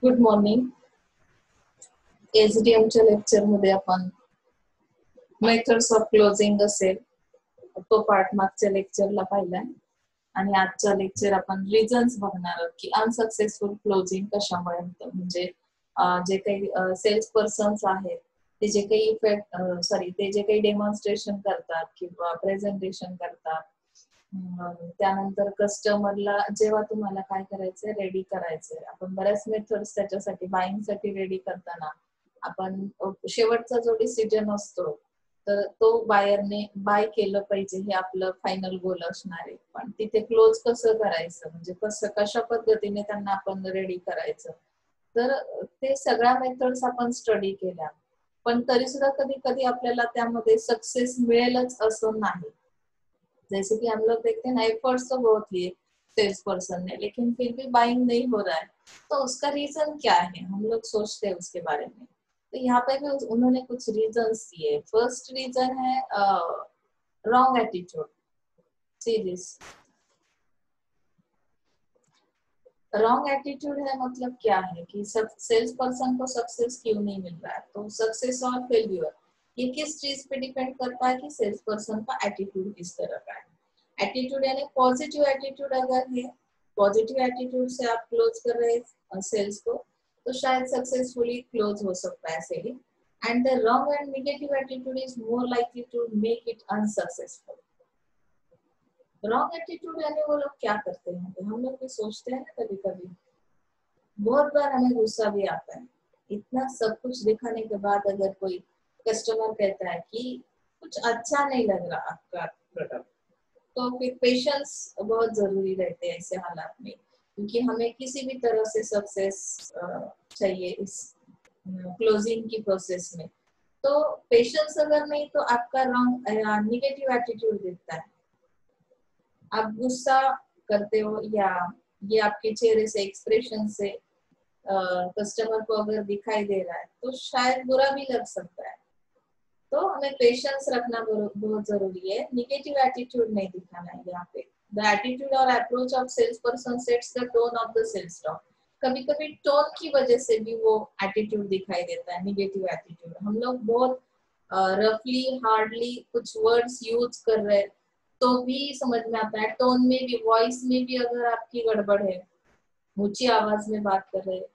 Good morning. एसडीएमच्या lecture मध्ये आपण methods of closing असेल तो पार्ट मागच्या लेक्चरला पाहिलाय आणि आजच्या लेक्चर आपण रिझन्स बघणार आहोत की अनसक्सेसफुल क्लोजिंग कशामुळे होतं. म्हणजे जे काही सेल्स पर्सन्स आहेत ते जे काही ते जे काही डेमॉन्स्ट्रेशन करतात किंवा प्रेझेंटेशन करतात, त्यानंतर कस्टमरला जेव्हा तुम्हाला काय करायचंय रेडी करायचंय, आपण बऱ्याच मेथड्स त्याच्यासाठी बाईंग साठी रेडी करताना आपण शेवटचा जो डिसिजन असतो तर तो बायरने बाय केलं पाहिजे हे आपलं फायनल गोल असणार आहे. पण तिथे क्लोज कसं करायचं, म्हणजे कशा पद्धतीने त्यांना आपण रेडी करायचं, तर ते सगळ्या मेथड्स आपण स्टडी केल्या. पण तरी सुद्धा कधी कधी आपल्याला त्यामध्ये सक्सेस मिळेलच असं नहीं. जैसे कि हम लोग देखते हैं एफर्ट्स तो बहुत लिए सेल्स पर्सन ने, लेकिन फिर भी बाइंग नहीं हो रहा है, तो उसका रीजन क्या है, हम लोग सोचते हैं उसके बारे में. तो यहाँ पे भी उन्होंने कुछ रीजन्स दिए. फर्स्ट रीजन है wrong attitude. See this wrong attitude है, मतलब क्या है कि सब सेल्स पर्सन को सक्सेस क्यों नहीं मिल रहा है. तो सक्सेस और फेल्यूर ये किस चीज पे डिपेंड करता है कि सेल्स पर्सन का एटीट्यूड किस तरह का है. एटीट्यूड यानी पॉजिटिव एटीट्यूड अगर है, पॉजिटिव एटीट्यूड से आप क्लोज कर रहे हैं सेल्स को, तो शायद सक्सेसफुली क्लोज हो सकता है selling. And the wrong and negative attitude is more likely to make it unsuccessful. Wrong attitude यानी वो लोग क्या करते हैं, हम लोग भी सोचते हैं ना कभी कभी, बहुत बार हमें गुस्सा भी आता है. इतना सब कुछ दिखाने के बाद अगर कोई कस्टमर कहता है कि कुछ अच्छा नहीं लग रहा आपका प्रोडक्ट, तो फिर पेशेंस बहुत जरूरी रहते हैं ऐसे हालात में, क्योंकि हमें किसी भी तरह से सक्सेस चाहिए इस क्लोजिंग की प्रोसेस में. तो पेशेंस अगर नहीं तो आपका रॉन्ग निगेटिव एटीट्यूड दिखता है. आप गुस्सा करते हो या ये आपके चेहरे से एक्सप्रेशन से कस्टमर को अगर दिखाई दे रहा है तो शायद बुरा भी लग सकता है. तो हमें पेशेंस रखना बहुत जरूरी है. निगेटिव एटीट्यूड नहीं दिखाना है यहाँ पे. द एटीट्यूड और approach of sales person sets the tone of the sales talk. कभी कभी टोन की वजह से भी वो एटीट्यूड दिखाई देता है, निगेटिव एटीट्यूड. हम लोग बहुत रफली हार्डली कुछ वर्ड्स यूज कर रहे हैं तो भी समझ में आता है. टोन में भी, वॉइस में भी अगर आपकी गड़बड़ है, ऊंची आवाज में बात कर रहे हैं,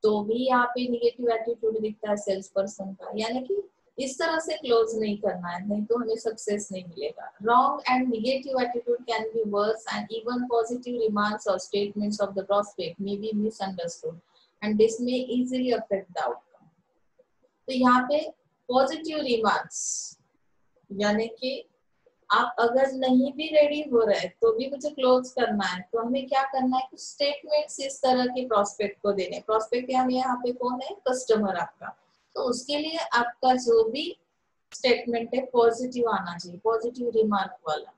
तो भी यहाँ पे निगेटिव एटीट्यूड दिखता है सेल्स पर्सन का. यानी कि इस तरह से क्लोज नहीं करना है, नहीं तो हमें सक्सेस नहीं मिलेगा. Wrong and negative attitude can be worse and even positive remarks or statements of the prospect may be misunderstood and this may easily affect the outcome. तो यहाँ पे पॉजिटिव रिमार्क्स यानी कि आप अगर नहीं भी रेडी हो रहे हैं तो भी मुझे क्लोज करना है, तो हमें क्या करना है, कुछ स्टेटमेंट्स इस तरह के प्रोस्पेक्ट को देने. प्रोस्पेक्ट यानी यहाँ पे कौन है, कस्टमर आपका. तो उसके लिए आपका जो भी स्टेटमेंट है पॉजिटिव आना चाहिए, पॉजिटिव रिमार्क वाला,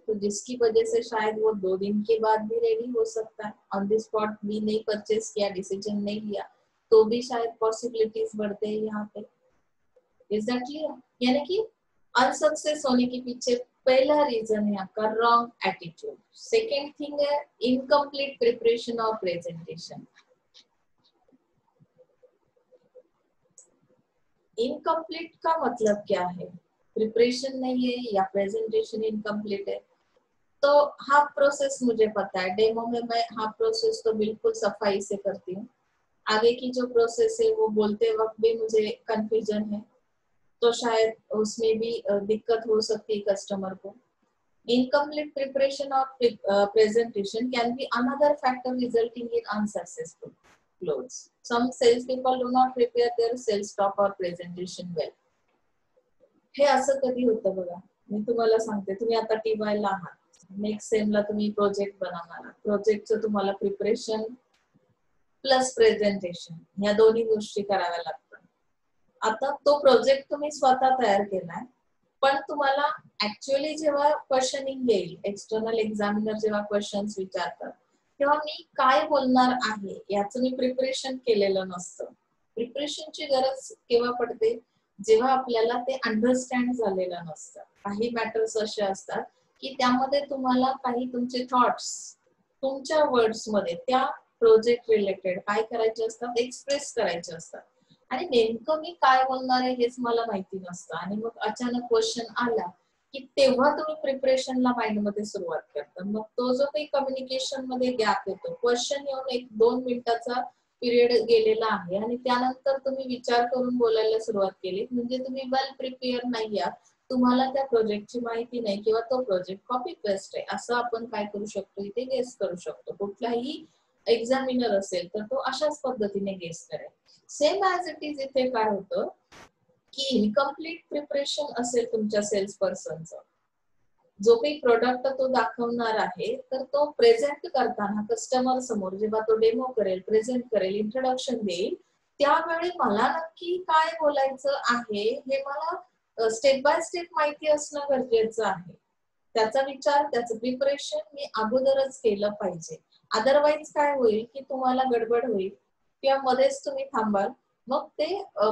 तो जिसकी वजह से शायद वो 2 दिन के बाद भी रेडी हो सकता है. ऑन द स्पॉट भी नहीं परचेस किया, डिसीजन नहीं लिया, तो भी शायद पॉसिबिलिटीज बढ़ते हैं यहाँ पे. Is that clear. यानी कि अनसक्सेस होने के पीछे पहला रीजन है आपका रॉन्ग एटीट्यूड. सेकेंड थिंग है इनकम्प्लीट प्रिपरेशन और प्रेजेंटेशन. इनकम्प्लीट का मतलब क्या है, प्रिपरेशन नहीं है या प्रेजेंटेशन इनकम्प्लीट है. तो हाफ प्रोसेस मुझे पता है, डेमो में मैं हाफ प्रोसेस तो बिल्कुल सफाई से करती हूँ. आगे की जो प्रोसेस है वो बोलते वक्त भी मुझे कंफ्यूजन है, तो शायद उसमें भी दिक्कत हो सकती है कस्टमर को. Incomplete preparation of presentation can be another factor resulting in unsuccessful close. Some sales people do not prepare their sales talk or presentation well. हे असं कधी होतं बघा. मी तुम्हाला सांगते, तुम्ही आता टीवायला आहात, नेक्स्ट सेमला तुम्ही प्रोजेक्ट बनवणार. प्रोजेक्टचं तुम्हाला प्रिपरेशन प्लस प्रेझेंटेशन या दोन्ही गोष्टी कराव्या लागतात. आता तो प्रोजेक्ट तुम्ही स्वतः तयार केलाय, पण तुम्हाला ऍक्च्युअली जेव्हा क्वेश्चनिंग येईल, एक्सटर्नल एक्झामिनर जेव्हा क्वेश्चन्स विचारतात, तेव्हा मी काय बोलणार आहे याचं मी प्रिपरेशन केलेलं नसतं. प्रिपरेशनची गरज केव्हा पडते, जेव्हा आपल्याला ते अंडरस्टँड झालेलं नसतं. काही मॅटर्स असे असतात की त्यामध्ये तुम्हाला काही तुमचे थॉट्स तुमच्या वर्ड्स मध्ये त्या प्रोजेक्ट रिलेटेड काय करायचे असतात, एक्सप्रेस करायचे असतात आणि नेमकं मी काय बोलणार आहे हेच मला माहिती नसतं आणि मग अचानक क्वेश्चन आला की तेव्हा तुम्ही प्रिपरेशनला माइंड मध्ये सुरुवात करता. मग तो जो काही कम्युनिकेशन मध्ये गॅप येतो, क्वेश्चन येऊन 1-2 मिनिटाचा पिरियड गेलेला आहे आणि त्यानंतर तुम्ही विचार करून बोलायला सुरुवात केली म्हणजे तुम्ही वेल प्रिपेअर नाही आहात, तुम्हाला त्या प्रोजेक्टची माहिती नाही किंवा तो प्रोजेक्ट कॉपी पेस्ट आहे असं आपण काय करू शकतो, इथे गेस करू शकतो. कुठलाही एक्झामिनर असेल तर तो अशाच पद्धतीने गेस करेल. सेम ऍज इट इज इथे काय होतं की इनकम्प्लीट प्रिपरेशन असेल तुमच्या सेल्स पर्सनचं, जो काही प्रोडक्ट तो दाखवणार आहे तर तो प्रेझेंट करताना कस्टमर समोर जेव्हा तो डेमो करेल, प्रेझेंट करेल, इंट्रोडक्शन देईल, त्यावेळी मला नक्की काय बोलायचं आहे हे मला स्टेप बाय स्टेप माहिती असणं गरजेचं आहे. त्याचा विचार, त्याचं प्रिपरेशन मी अगोदरच केलं पाहिजे. अदरवाईज काय होईल की तुम्हाला गडबड होईल किंवा मध्येच तुम्ही थांबाल, मग ते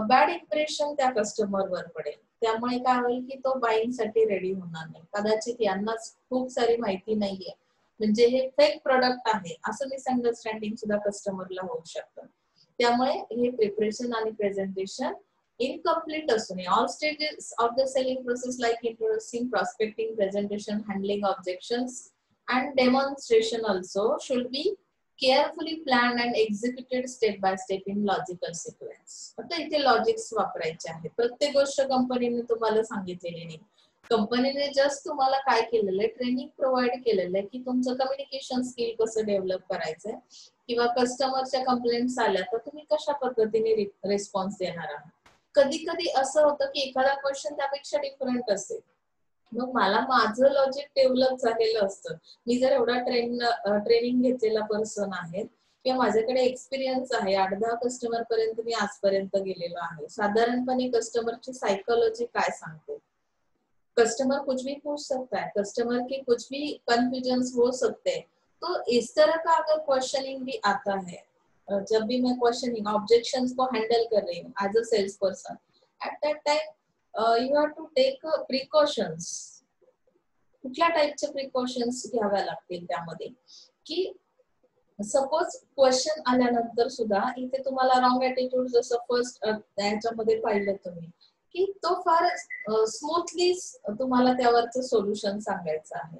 बॅड इम्प्रेशन त्या कस्टमरवर पडेल. त्यामुळे काय होईल की तो बाईंग साठी रेडी होणार नाही. कदाचित यांनाच खूप सारी माहिती नाहीये, म्हणजे हे फेक प्रोडक्ट आहे असं मिसअंडरस्टँडिंग सुद्धा कस्टमरला होऊ शकतं. त्यामुळे हे प्रिपरेशन आणि प्रेझेंटेशन इनकम्प्लीट असू नये. All stages of the selling process like introducing, prospecting, presentation, handling objections and demonstration also should be carefully planned and executed step by step in logical sequence. आता इथे लॉजिक्स वापरायचे आहेत. प्रत्येक गोष्ट कंपनीने तुम्हाला सांगितलेली नाही. कंपनीने जस्ट तुम्हाला काय केलेलं आहे, ट्रेनिंग प्रोव्हाइड केलेलं आहे की तुमचं कम्युनिकेशन स्किल कसं डेव्हलप करायचंय किंवा कस्टमरच्या कंप्लेंट्स आल्या तर तुम्ही कशा पद्धतीने रिस्पॉन्स देणार आहात. कधी कधी असं होतं की एखादा क्वेश्चन त्यापेक्षा डिफरंट असेल, मग मला माझं लॉजिक डेव्हलप झालेलं असतं. मी जर एवढा ट्रेनिंग घेतलेला पर्सन आहे किंवा माझ्याकडे एक्सपिरियन्स आहे, 8-10 कस्टमर पर्यंत मी आजपर्यंत गेलेलो आहे, साधारणपणे कस्टमरची सायकोलॉजी काय सांगते, कस्टमर कुछ भी पूछ सकता है, कस्टमर के कुछ भी कंफ्यूजन हो सकते हैं. तो इस तरह का अगर क्वेश्चनिंग भी आता है, जब भी मैं क्वेश्चनिंग ऑब्जेक्शंस को हैंडल कर रही हूँ as a sales person, at that time you have to take precautions. कुठल्या टाइपचे प्रिकॉशन्स घ्याव्या लागतील त्यामध्ये की सपोज क्वेश्चन आल्यानंतर सुद्धा इथे तुम्हाला रॉंग ऍटिट्यूड जसं फर्स्ट त्याच्यामध्ये पाहिलं तुम्ही की तो फार स्मूथली तुम्हाला त्यावरचं सोल्युशन सांगायचं आहे.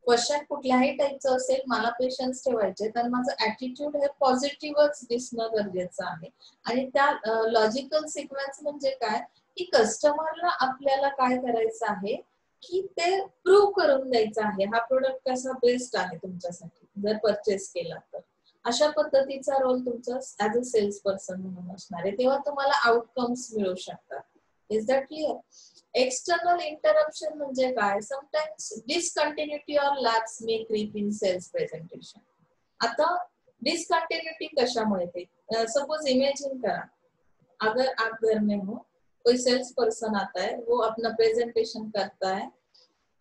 क्वेश्चन कुठल्याही टाइपचं असेल, मला पेशन्स ठेवायचे, तर माझं ऍटिट्यूड हे पॉझिटिव्हच दिसणं गरजेचं आहे. आणि त्या लॉजिकल सिक्वेन्स म्हणजे काय की कस्टमरला आपल्याला काय करायचं आहे की ते प्रूव्ह करून द्यायचं आहे हा प्रोडक्ट कसा बेस्ट आहे तुमच्यासाठी जर परचेस केला तर. अशा पद्धतीचा रोल तुमचा ऍज अ सेल्स पर्सन म्हणून असणार आहे, तेव्हा तुम्हाला आउटकम्स मिळू शकतात. Is that clear? External interruption म्हणजे काय, समटाइम्स डिसकंटिन्युटी और lapse may creep in sales presentation. आता डिसकंटिन्युटी कशामुळे ते, सपोज इमेजिन करा, अगर आप घर में हो, कोई सेल्स पर्सन आता है, वो अपना प्रेजेंटेशन करता है,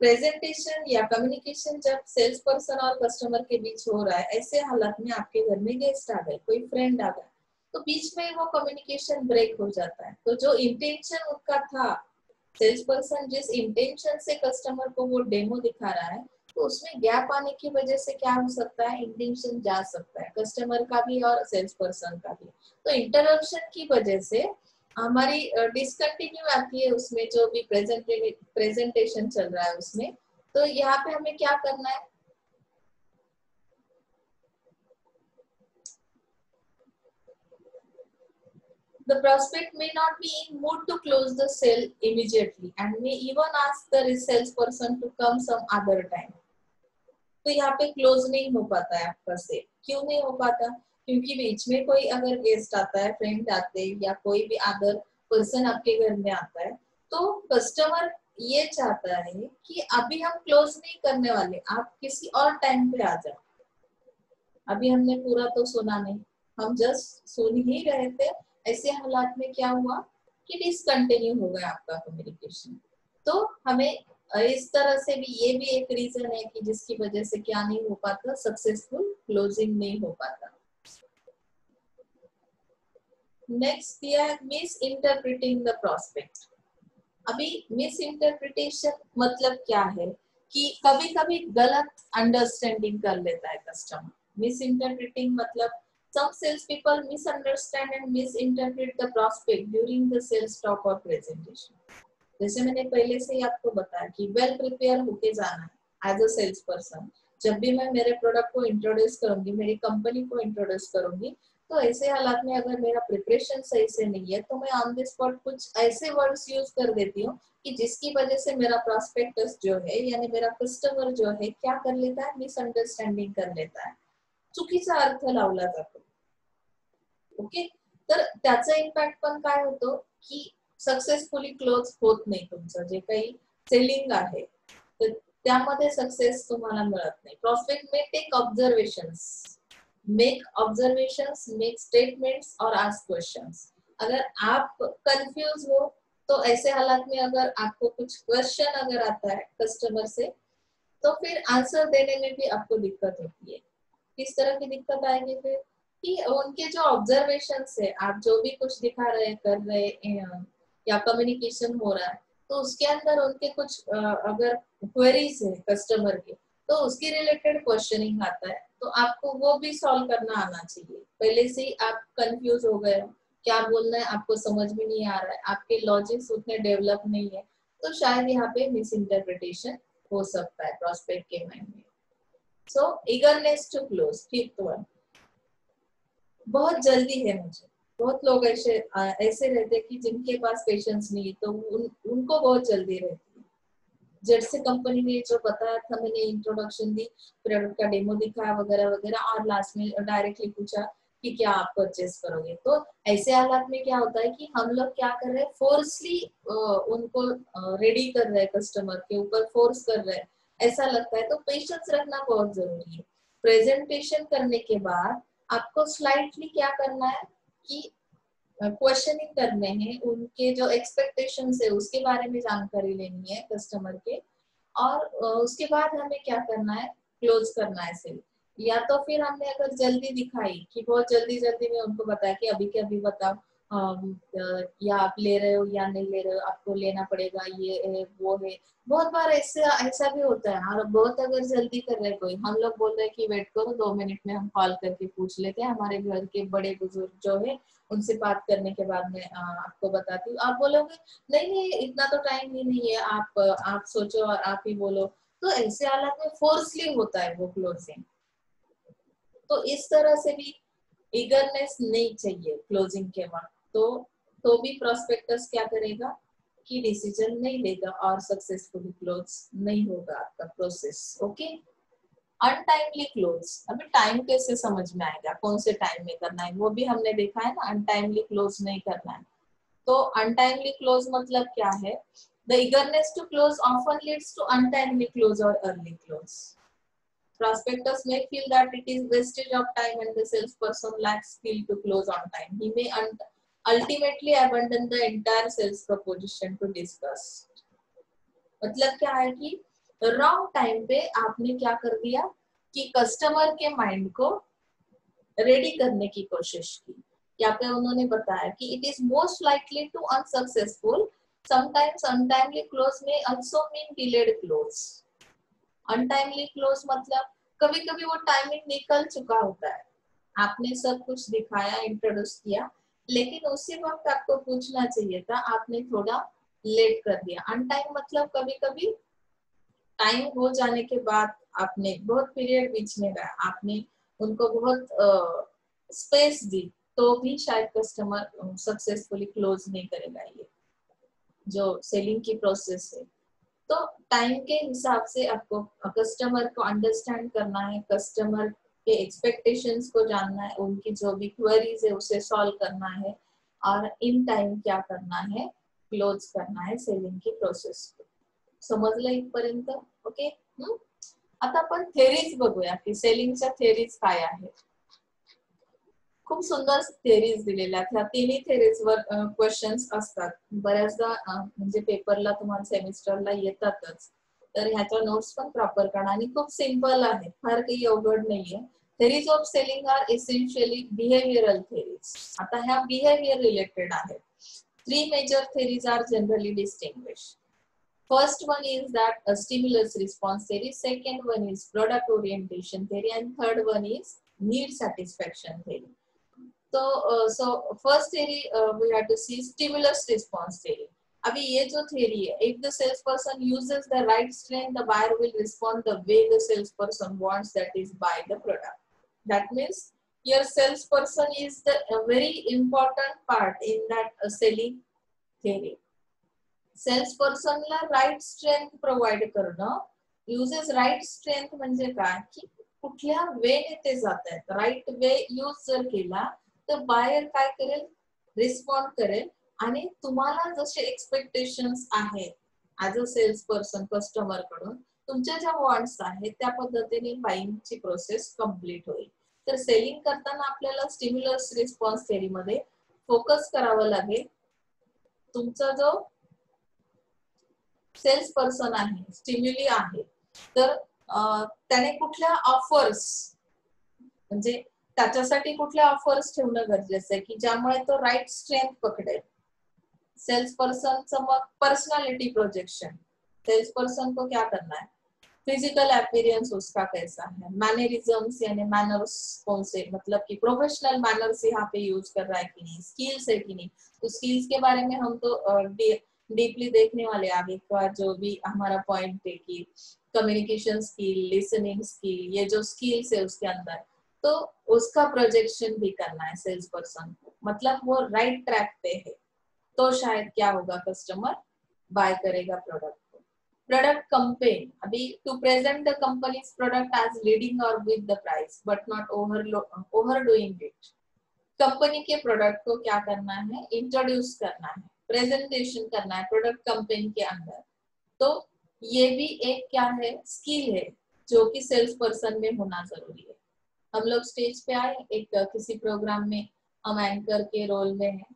प्रेजेंटेशन या कम्युनिकेशन जब सेल्स पर्सन और कस्टमर के बीच हो रहा है, ऐसे हालात में आपके घर में गेस्ट आ गए, कोई फ्रेंड आ गया, तो बीच में वो कम्युनिकेशन ब्रेक हो जाता है. तो जो इंटेंशन उनका था, सेल्स पर्सन जिस इंटेंशन से कस्टमर को वो डेमो दिखा रहा है, तो उसमें गैप आने की वजह से क्या हो सकता है, इंटेंशन जा सकता है कस्टमर का भी और सेल्स पर्सन का भी. तो इंटरप्शन की वजह से हमारी डिसकंटिन्यू आती है उसमें, जो भी प्रेजेंटेशन चल रहा है उसमें. तो यहाँ पे हमें क्या करना है, the prospect may not be in mood to close the sale immediately and may even ask the salesperson to come some other time. तो यहाँ पे क्लोज नहीं हो पाता है आपका सेल. क्यों नहीं हो पाता, क्योंकि बीच में कोई अगर गेस्ट आता है, फ्रेंड आते हैं या कोई भी अदर पर्सन आपके घर में आता है, तो कस्टमर ये चाहता है कि अभी हम क्लोज नहीं करने वाले, आप किसी और टाइम पे आ जाओ. अभी हमने पूरा तो सुना नहीं, हम जस्ट सुन ही रहे थे. ऐसे हालात में क्या हुआ कि डिसकंटिन्यू हो गया आपका कम्युनिकेशन. तो हमें इस तरह से भी, ये भी एक रीजन है कि जिसकी वजह से क्या नहीं हो पाता, सक्सेसफुल क्लोजिंग नहीं हो पाता. नेक्स्ट दिया है मिस इंटरप्रिटिंग द प्रोस्पेक्ट. अभी मिस इंटरप्रिटेशन मतलब क्या है कि कभी कभी गलत अंडरस्टैंडिंग कर लेता है कस्टमर. मिसइंटरप्रेटिंग मतलब some sales people misunderstand and misinterpret the prospect during the sales talk or presentation. जैसे मैंने पहले से ही आपको बताया कि वेल प्रिपेयर होके जाना है एज अ सेल्स पर्सन। जब भी मैं मेरे प्रोडक्ट को इंट्रोड्यूस करूंगी, मेरी कंपनी को इंट्रोड्यूस करूंगी, तो ऐसे हालात में अगर मेरा प्रिपरेशन सही से नहीं है तो मैं ऑन द स्पॉट कुछ ऐसे वर्ड्स यूज कर देती हूँ कि जिसकी वजह से मेरा प्रॉस्पेक्टस जो है यानी मेरा कस्टमर जो है क्या कर लेता है, मिसअंडरस्टँडिंग कर लेता आहे, चुकीचा अर्थ लावला जातो। ओके, तर त्याचा इम्पॅक्ट पण काय होतो की सक्सेसफुली क्लोज होत नाही, तुमचं जे काही सेलिंग आहे तर त्यामध्ये सक्सेस तुम्हाला मिळत नाही। प्रॉस्पेक्ट में take observations, make observations, make statements और आस्क क्वेश्चंस। अगर आप कंफ्यूज हो तो ऐसे हालात में अगर आपको कुछ क्वेश्चन अगर आता है कस्टमर से तो फिर आंसर देने में भी आपको दिक्कत होती है। किस तरह की दिक्कत आएगी फिर कि उनके जो ऑब्जर्वेशंस है, आप जो भी कुछ दिखा रहे कर रहे या कम्युनिकेशन हो रहा है तो उसके अंदर उनके कुछ अगर क्वेरीज है कस्टमर के तो उसकी रिलेटेड क्वेश्चनिंग आता है, तो आपको वो भी सॉल्व करना आना चाहिए। पहले से ही आप कंफ्यूज हो गए हो, क्या बोलना है आपको समझ में नहीं आ रहा है, आपके लॉजिक्स उतने डेवलप नहीं है, तो शायद यहाँ पे मिस इंटरप्रिटेशन हो सकता है प्रॉस्पेक्ट के माइंड में। So eagerness to close, fifth one, बहुत जल्दी है मुझे। बहुत लोग ऐसे रहते हैं कि जिनके पास पेशेंस नहीं है तो उनको बहुत जल्दी रहती है। जेट से कंपनी ने जो बताया था, मैंने इंट्रोडक्शन दी, प्रोडक्ट का डेमो दिखाया वगैरह वगैरह और लास्ट में डायरेक्टली पूछा कि क्या आप परचेस करोगे। तो ऐसे हालात में क्या होता है कि हम लोग क्या कर रहे हैं, फोर्सली उनको रेडी कर रहे हैं, कस्टमर के ऊपर फोर्स कर रहे हैं, ऐसा लगता है। तो पेशेंस रखना बहुत जरूरी है। प्रेजेंटेशन करने के बाद आपको स्लाइटली क्या करना है कि क्वेश्चनिंग करने हैं, उनके जो एक्सपेक्टेशंस है उसके बारे में जानकारी लेनी है कस्टमर के, और उसके बाद हमें क्या करना है, क्लोज करना है सेल। या तो फिर हमने अगर जल्दी दिखाई कि बहुत जल्दी जल्दी में उनको बताया कि अभी के अभी बताओ या आप ले रहे हो या नहीं ले रहे हो, आपको लेना पड़ेगा, ये है वो है। बहुत बार ऐसा भी होता है। और बहुत अगर जल्दी कर रहे कोई, हम लोग बोल रहे हैं कि वेट करो 2 मिनट में हम कॉल करके पूछ लेते हैं, हमारे घर के बड़े बुजुर्ग जो है उनसे बात करने के बाद में आपको बताती हूँ। आप बोलोगे नहीं नहीं इतना तो टाइम ही नहीं है, आप सोचो और आप ही बोलो। तो ऐसे हालत में फोर्सली होता है वो क्लोजिंग। तो इस तरह से भी ईगरनेस नहीं चाहिए क्लोजिंग के वक्त। तो भी प्रोस्पेक्टस क्या करेगा कि डिसीजन नहीं लेगा और सक्सेसफुली क्लोज नहीं होगा आपका प्रोसेस। ओके, अनटाइमली क्लोज, अभी टाइम कैसे समझ में आएगा, कौन से टाइम में करना है वो भी हमने देखा है ना। अनटाइमली क्लोज नहीं करना है। तो अनटाइमली क्लोज मतलब क्या है, the eagerness to close often leads to untimely close और early close. Prospectors may feel that it is wastage of time and the salesperson lacks skill to close on time. He may ultimately abandon the entire sales proposition to discuss. मतलब क्या है कि wrong time पे आपने क्या कर दिया कि कस्टमर के माइंड को रेडी करने की कोशिश की। यहाँ पे उन्होंने बताया कि it is most likely to unsuccessful, sometimes untimely close may also mean delayed close। Untimely close मतलब कभी कभी वो टाइमिंग निकल चुका होता है, आपने सब कुछ दिखाया, इंट्रोड्यूस किया, लेकिन उसी वक्त आपको पूछना चाहिए था, आपने थोड़ा लेट कर दिया। अनटाइम मतलब कभी कभी टाइम हो जाने के बाद आपने बहुत पीरियड बीच में गया, आपने उनको बहुत स्पेस दी, तो भी शायद कस्टमर सक्सेसफुली क्लोज नहीं करेगा। ये जो सेलिंग की प्रोसेस है, तो टाइम के हिसाब से आपको कस्टमर को अंडरस्टैंड करना है, कस्टमर के एक्सपेक्टेशंस को जानना है, उनकी जो भी क्वेरीज है उसे सॉल्व करना है, और इन टाइम क्या करना है, क्लोज करना है सेलिंग की प्रोसेस को। समजलं इथपर्यंत? ओके। आता आपण थेरीज बघूया की सेलिंगच्या थेरीज काय आहेत। खूप सुंदर थेरीज दिलेल्या आहेत। ह्या तिन्ही थेरीजवर क्वेश्चन्स असतात बऱ्याचदा, म्हणजे पेपरला तुम्हाला सेमिस्टरला येतातच, तर ह्याच्या नोट्स पण प्रॉपर काढा आणि खूप सिंपल आहे, फार काही अवघड नाहीये। Theories of selling are essentially behavioural theories. आता ह्या बिहेवियर रिलेटेड आहेत। 3 major theories are generally distinguished. First one is that a stimulus response theory, second one is product orientation theory, and third one is need satisfaction theory. So first theory we have to see stimulus response theory. अभी ये जो theory है, if the salesperson uses the right strength, the buyer will respond the way the salesperson wants, that is buy the product. That means your salesperson is the a very important part in that selling theory. Salesperson La right strength provide करणं, uses right strength म्हणजे काय की कुठल्या वेने ते जात आहेत, right way use जर केला तर बायर काय करेल, रिस्पॉन्ड करेल आणि तुम्हाला जसे एक्सपेक्टेशन्स आहेत as a sales person customer कडून तुमच्या ज्या वॉन्ट्स आहेत त्या पद्धतीने बाईंगची प्रोसेस कंप्लीट होईल. तर सेलिंग करताना आपल्याला स्टिम्युलस रिस्पॉन्स थेअरी मध्ये फोकस करावं लागेल. तुमचा जो सेल्स पर्सन आहे, स्टिम्युली आहे, तर त्याने कुठल्या ऑफर्स म्हणजे त्याच्यासाठी कुठल्या ऑफर्स ठेवणं गरजेचं आहे की ज्यामुळे तो राइट स्ट्रेंथ पकडेल. सेल्स पर्सनचं मग पर्सनालिटी प्रोजेक्शन, सेल्स पर्सन को क्या करना है, फिजिकल अपीयरेंस उसका कैसा है, मैनरिज्म्स यानी मैनर्स कौन से, मतलब कि प्रोफेशनल मैनर्स यहाँ पे यूज कर रहा है कि नहीं, स्किल्स है कि नहीं. तो स्किल्स के बारे में हम तो डीपली देखने वाले आगे का जो भी हमारा पॉइंट है कि कम्युनिकेशन स्किल, लिसनिंग स्किल, ये जो स्किल्स है उसके अंदर तो उसका प्रोजेक्शन भी करना है सेल्स पर्सन को, मतलब वो राइट ट्रैक पे है तो शायद क्या होगा, कस्टमर बाय करेगा प्रोडक्ट को. प्रोडक्ट कंपेन, अभी to present the company's product as leading और with the price but not overdoing it. Company के प्रोडक्ट को क्या करना है, इंट्रोड्यूस करना है, प्रेजेंटेशन करना है प्रोडक्ट कंपेन के अंदर. तो ये भी एक क्या है, स्किल है जो कि सेल्स पर्सन में होना जरूरी है. हम लोग स्टेज पे आए, एक किसी प्रोग्राम में हम एंकर के रोल में हैं,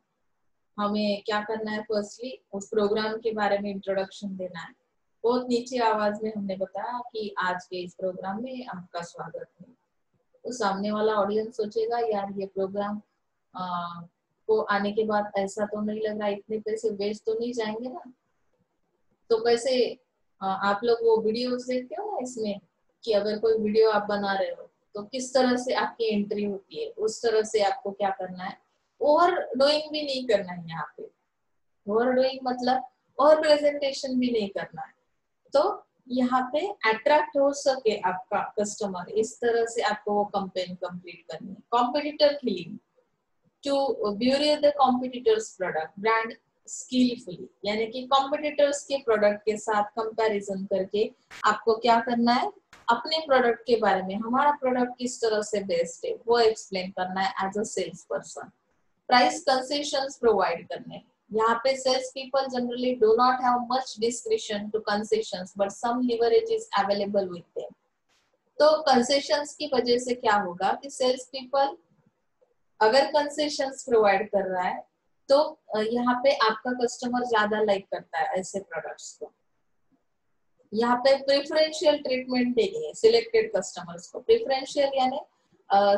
हमें क्या करना है, फर्स्टली उस प्रोग्राम के बारे में इंट्रोडक्शन देना है. बहुत नीचे आवाज में हमने बताया कि आज के इस प्रोग्राम में आपका स्वागत है. तो सामने वाला ऑडियंस सोचेगा यार ये प्रोग्राम को आने के बाद ऐसा तो नहीं लग रहा, इतने पैसे वेस्ट तो नहीं जाएंगे ना. तो कैसे आप लोग वो वीडियोस देखते हो ना इसमें कि अगर कोई वीडियो आप बना रहे हो तो किस तरह से आपकी एंट्री होती है, उस तरह से आपको क्या करना है, ओवर डूइंग भी नहीं करना है. यहाँ पे ओवर डूइंग मतलब ओवर प्रेजेंटेशन भी नहीं करना है. तो यहाँ पे अट्रैक्ट हो सके आपका कस्टमर, इस तरह से आपको वो कैंपेन कंप्लीट करनी है. Competitor killing, to bury the competitors product brand skilfully, यानी कि कॉम्पिटिटर्स के प्रोडक्ट के साथ कंपैरिजन करके आपको क्या करना है, अपने प्रोडक्ट के बारे में, हमारा प्रोडक्ट किस तरह से बेस्ट है वो एक्सप्लेन करना है as a sales person. Price concessions provide करने, यहाँ पे sales people generally do not have much discretion to concessions but some leverage is available with them. तो कंसेशंस की वजह से क्या होगा कि सेल्स पीपल अगर कंसेशंस प्रोवाइड कर रहा है तो यहाँ पे आपका कस्टमर ज्यादा लाइक करता है ऐसे प्रोडक्ट्स को. यहाँ पे प्रेफरेंशियल ट्रीटमेंट देनी है सिलेक्टेड कस्टमर्स को. प्रेफरेंशियल यानी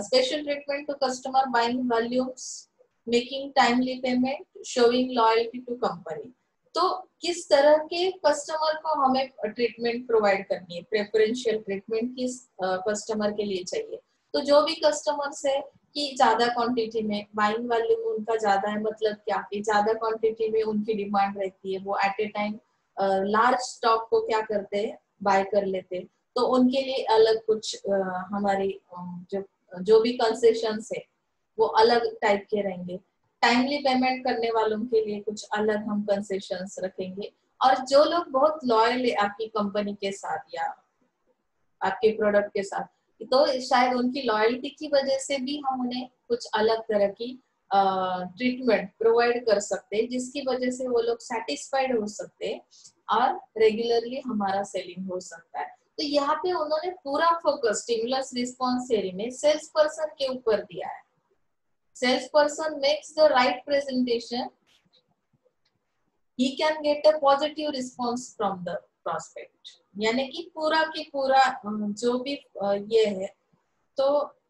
special treatment to customer buying volumes, making timely payment, showing loyalty to company. तो किस तरह के कस्टमर को हमें ट्रीटमेंट प्रोवाइड करनी है, प्रेफरेंशियल ट्रीटमेंट किस कस्टमर के लिए चाहिए. तो जो भी कस्टमर्स है कि ज्यादा क्वांटिटी में बाइंग वॉल्यूम उनका ज्यादा है, मतलब क्या कि ज्यादा क्वांटिटी में उनकी डिमांड रहती है, वो at a time large stock को क्या करते हैं, बाय कर लेते हैं. तो उनके लिए अलग कुछ हमारी जो भी कंसेशंस है वो अलग टाइप के रहेंगे. टाइमली पेमेंट करने वालों के लिए कुछ अलग हम कंसेशंस रखेंगे. और जो लोग बहुत लॉयल है आपकी कंपनी के साथ या आपके प्रोडक्ट के साथ, तो शायद उनकी लॉयल्टी की वजह से भी हम उन्हें कुछ अलग तरह की ट्रीटमेंट प्रोवाइड कर सकते हैं जिसकी वजह से वो लोग सेटिस्फाइड हो सकते हैं और रेगुलरली हमारा सेलिंग हो सकता है. तो यहाँ पे उन्होंने पूरा फोकस स्टिमुलस रिस्पॉन्स थ्योरी में सेल्स पर्सन के ऊपर दिया है. Sales person makes the right presentation, he can get a positive response from the prospect. यानी कि पूरा की पूरा जो भी ये है तो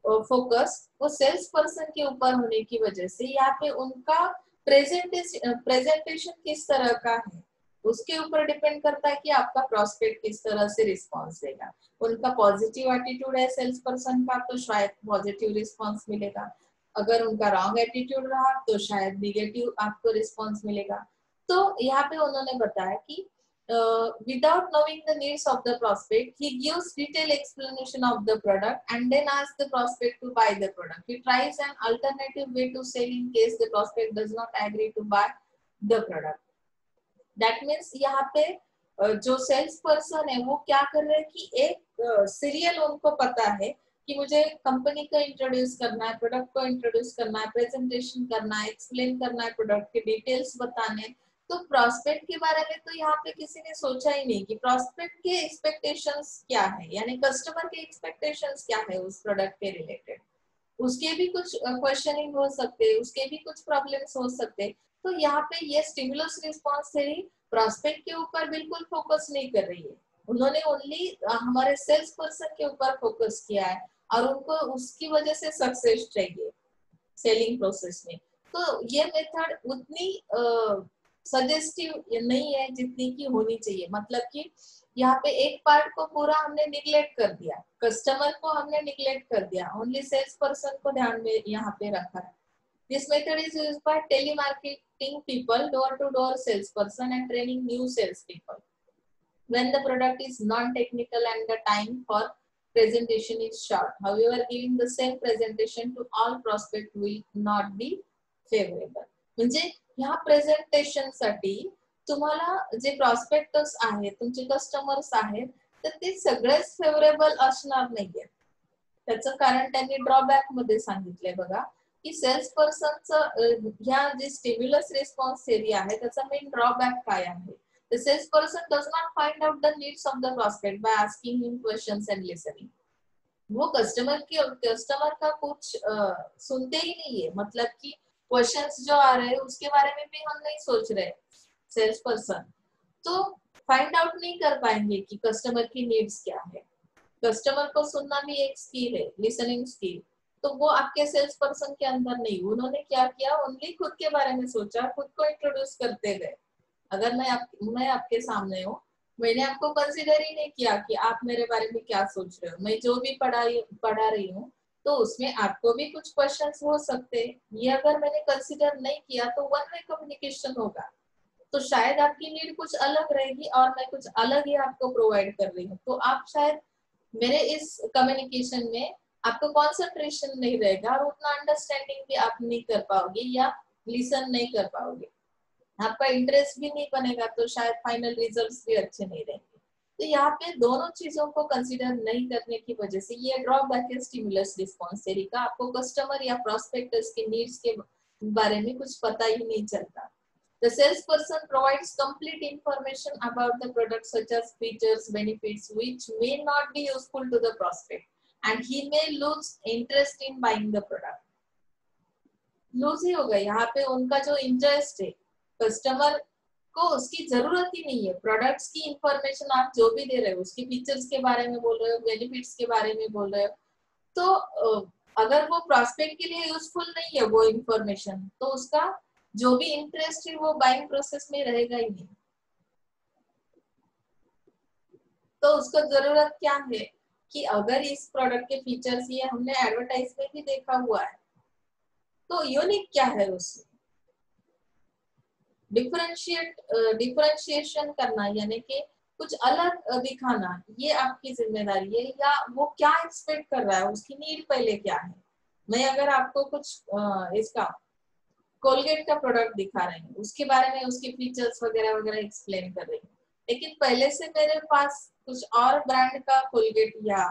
फोकस वो सेल्स पर्सन के ऊपर होने की वजह से यहाँ पे उनका प्रेजेंटेशन किस तरह का है, उसके ऊपर डिपेंड करता है कि आपका प्रोस्पेक्ट किस तरह से रिस्पॉन्स देगा। उनका पॉजिटिव एटीट्यूड है सेल्स पर्सन का तो शायद पॉजिटिव रिस्पॉन्स मिलेगा, अगर उनका रॉन्ग एटीट्यूड रहा तो शायद निगेटिव आपको रिस्पॉन्स मिलेगा। तो यहाँ पे उन्होंने बताया कि without knowing the needs of the prospect, he gives detailed explanation of the product and then asks the prospect to buy the product. He tries an alternative way to sell in case the prospect does not agree to buy the product. That means यहाँ पे जो sales person है वो क्या कर रहे हैं कि एक सीरियल उनको पता है कि मुझे कंपनी को इंट्रोड्यूस करना है, प्रोडक्ट को इंट्रोड्यूस करना है, प्रेजेंटेशन करना है, एक्सप्लेन करना है, प्रोडक्ट के डिटेल्स बताने। तो प्रॉस्पेक्ट के बारे में तो यहाँ पे किसी ने सोचा ही नहीं कि प्रॉस्पेक्ट के एक्सपेक्टेशंस क्या है, यानी कस्टमर के एक्सपेक्टेशंस क्या है उस प्रोडक्ट के रिलेटेड। उसके भी कुछ क्वेश्चनिंग हो सकते, उसके भी कुछ प्रॉब्लम्स हो सकते। तो यहाँ पे ये स्टिमुलस रिस्पॉन्स थ्योरी प्रॉस्पेक्ट के ऊपर बिल्कुल फोकस नहीं कर रही है, उन्होंने ओनली हमारे सेल्स पर्सन के ऊपर फोकस किया है और उनको उसकी वजह से सक्सेस चाहिए सेलिंग प्रोसेस में। तो ये मेथड उतनी सजेस्टिव नहीं है जितनी की होनी चाहिए, मतलब कि यहाँ पे एक पार्ट को पूरा हमने निग्लेक्ट कर दिया, कस्टमर को हमने निग्लेक्ट कर दिया, ओनली सेल्स पर्सन को ध्यान में यहाँ पे रखा है। This method is used by telemarketing people, door-to-door salesperson, and training new salespeople. When the product is non-technical and the time for presentation is short, however, giving the same presentation to all prospect will not be favorable. म्हणजे ह्या presentation साठी तुम्हाला जे प्रॉस्पेक्टर्स आहेत, तुमचे customers आहेत, तर ते सगळेच फेवरेबल असणार नाहीये। त्याचं कारण त्यांनी ड्रॉबॅक मध्ये सांगितलंय बघा की सेल्स पर्सनचं ह्या जे स्टिम्युलस रिस्पॉन्स थेरी आहे त्याचा मेन ड्रॉबॅक काय आहे। The salesperson does not find out the needs of the prospect by asking him questions and listening. वो कस्टमर का कुछ सुनते ही नहीं है, मतलब कि क्वेश्चंस जो आ रहे हैं उसके बारे में भी हम नहीं सोच रहे सेल्स पर्सन, तो फाइंड आउट नहीं कर पाएंगे कि कस्टमर की नीड्स क्या है। कस्टमर को सुनना भी एक स्किल है, लिसनिंग स्किल, तो वो आपके सेल्स पर्सन के अंदर नहीं। उन्होंने क्या किया, ओनली खुद के बारे में सोचा, खुद को इंट्रोड्यूस करते गए। अगर मैं आपके सामने हूँ, मैंने आपको कंसीडर ही नहीं किया कि आप मेरे बारे में क्या सोच रहे हो। मैं जो भी पढ़ा रही हूँ तो उसमें आपको भी कुछ क्वेश्चंस हो सकते हैं, ये अगर मैंने कंसीडर नहीं किया तो वन वे कम्युनिकेशन होगा, तो शायद आपकी नीड कुछ अलग रहेगी और मैं कुछ अलग ही आपको प्रोवाइड कर रही हूँ। तो आप शायद मेरे इस कम्युनिकेशन में आपको कॉन्सेंट्रेशन नहीं रहेगा और उतना अंडरस्टैंडिंग भी आप नहीं कर पाओगे या लिसन नहीं कर पाओगे, आपका इंटरेस्ट भी नहीं बनेगा, तो शायद फाइनल रिजल्ट्स भी अच्छे नहीं रहेंगे। तो यहाँ पे दोनों चीजों को कंसीडर नहीं करने की वजह से ये ड्रॉबैक है स्टिमुलस रिस्पॉन्स थ्योरी का। आपको कस्टमर या प्रोस्पेक्टर्स के नीड्स के बारे में कुछ पता ही नहीं चलता। The salesperson provides complete information about the product such as features, benefits, which may not be useful to the prospect, and he may lose interest in buying the product. Lose ही होगा यहाँ पे, उनका जो इंटरेस्ट है, customer को उसकी जरूरत ही नहीं है। प्रोडक्ट्स की इंफॉर्मेशन आप जो भी दे रहे हो, उसके फीचर्स के बारे में बोल रहे हो, बेनिफिट्स के बारे में बोल रहे हो, तो अगर वो प्रॉस्पेक्ट के लिए यूजफुल नहीं है वो इंफॉर्मेशन, तो उसका जो भी इंटरेस्ट है वो बाइंग प्रोसेस में रहेगा ही नहीं। तो उसको जरूरत क्या है कि अगर इस प्रोडक्ट के फीचर्स ये हमने एडवर्टाइज में भी देखा हुआ है, तो यूनिक क्या है उसमें, डिफरेंशिएशन करना, यानी कि कुछ अलग दिखाना, ये आपकी जिम्मेदारी है। या वो क्या एक्सपेक्ट कर रहा है, उसकी नीड पहले क्या है। मैं अगर आपको कुछ इसका कोलगेट का प्रोडक्ट दिखा रही हूँ, उसके बारे में उसके फीचर्स वगैरह वगैरह एक्सप्लेन कर रही हूँ, लेकिन पहले से मेरे पास कुछ और ब्रांड का कोलगेट या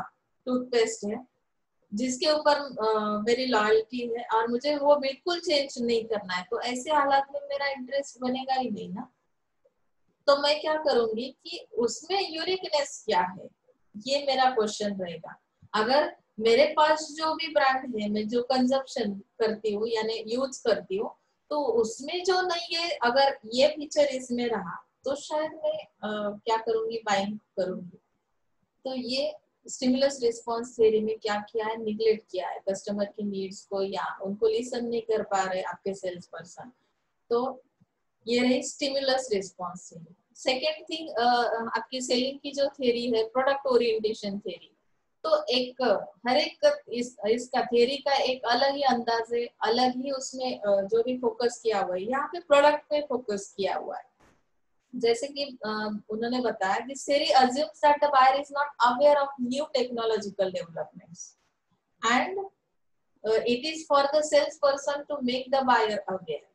टूथपेस्ट है जिसके ऊपर मेरी लॉयल्टी है और मुझे वो बिल्कुल चेंज नहीं करना है, तो ऐसे हालात में मेरा इंटरेस्ट बनेगा ही नहीं ना। तो मैं क्या करूंगी कि उसमें यूनिकनेस क्या है, ये मेरा क्वेश्चन रहेगा। अगर मेरे पास जो भी ब्रांड है, मैं जो कंजप्शन करती हूँ यानी यूज करती हूँ, तो उसमें जो नहीं है, अगर ये फीचर इसमें रहा तो शायद मैं क्या करूंगी, बाइंग करूंगी। तो ये स्टिमुलस रिस्पॉन्स थ्योरी में क्या किया है, निगलेक्ट किया है कस्टमर की नीड्स को, या उनको लिसन नहीं कर पा रहे आपके सेल्स पर्सन। तो ये रही stimulus response theory. Second thing, आपकी सेलिंग की जो थ्योरी है प्रोडक्ट ओरिएंटेशन थ्योरी, तो एक हर एक इसका थ्योरी का एक अलग ही अंदाज है, अलग ही उसमें जो भी फोकस किया हुआ है, यहाँ पे प्रोडक्ट पे फोकस किया हुआ है। जैसे कि उन्होंने बताया कि सेरी assumes that the buyer is not aware of new technological developments and it is for the salesperson to make the buyer aware।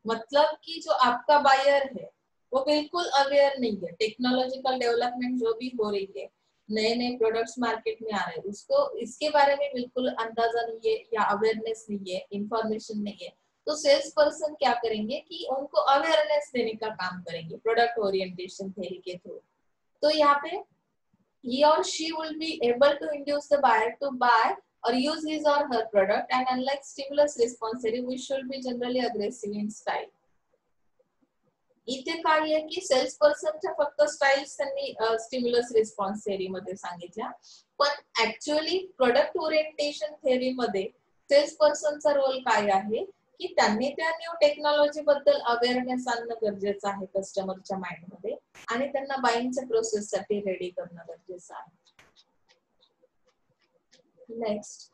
मतलब कि जो आपका बायर है वो बिल्कुल अवेयर नहीं है टेक्नोलॉजिकल डेवलपमेंट जो भी हो रही है, नए नए प्रोडक्ट्स मार्केट में आ रहे हैं, उसको इसके बारे में बिल्कुल अंदाजा नहीं है या अवेयरनेस नहीं है, इंफॉर्मेशन नहीं है। तो सेल्स पर्सन क्या करेंगे कि उनको अवेयरनेस देने का काम करेंगे प्रोडक्ट ओरिएंटेशन थ्योरी के थ्रू। तो यहाँ पे he or she will be able to induce the buyer to buy or use his or her product, and unlike stimulus response theory which should be generally aggressive in style। इथे काय आहे की sales पर्सनच्या फक्त styles त्यांनी stimulus response theory मध्ये सांगितल्या, पण actually product orientation theory मध्ये सेल्स पर्सनचा रोल काय आहे की त्यांनी त्या न्यू टेक्नॉलॉजी बद्दल अवेअरनेस आणणं गरजेचं आहे कस्टमरच्या माइंड मध्ये, आणि त्यांना बाईंगच्या प्रोसेस साठी रेडी करणं गरजेचं आहे। Next,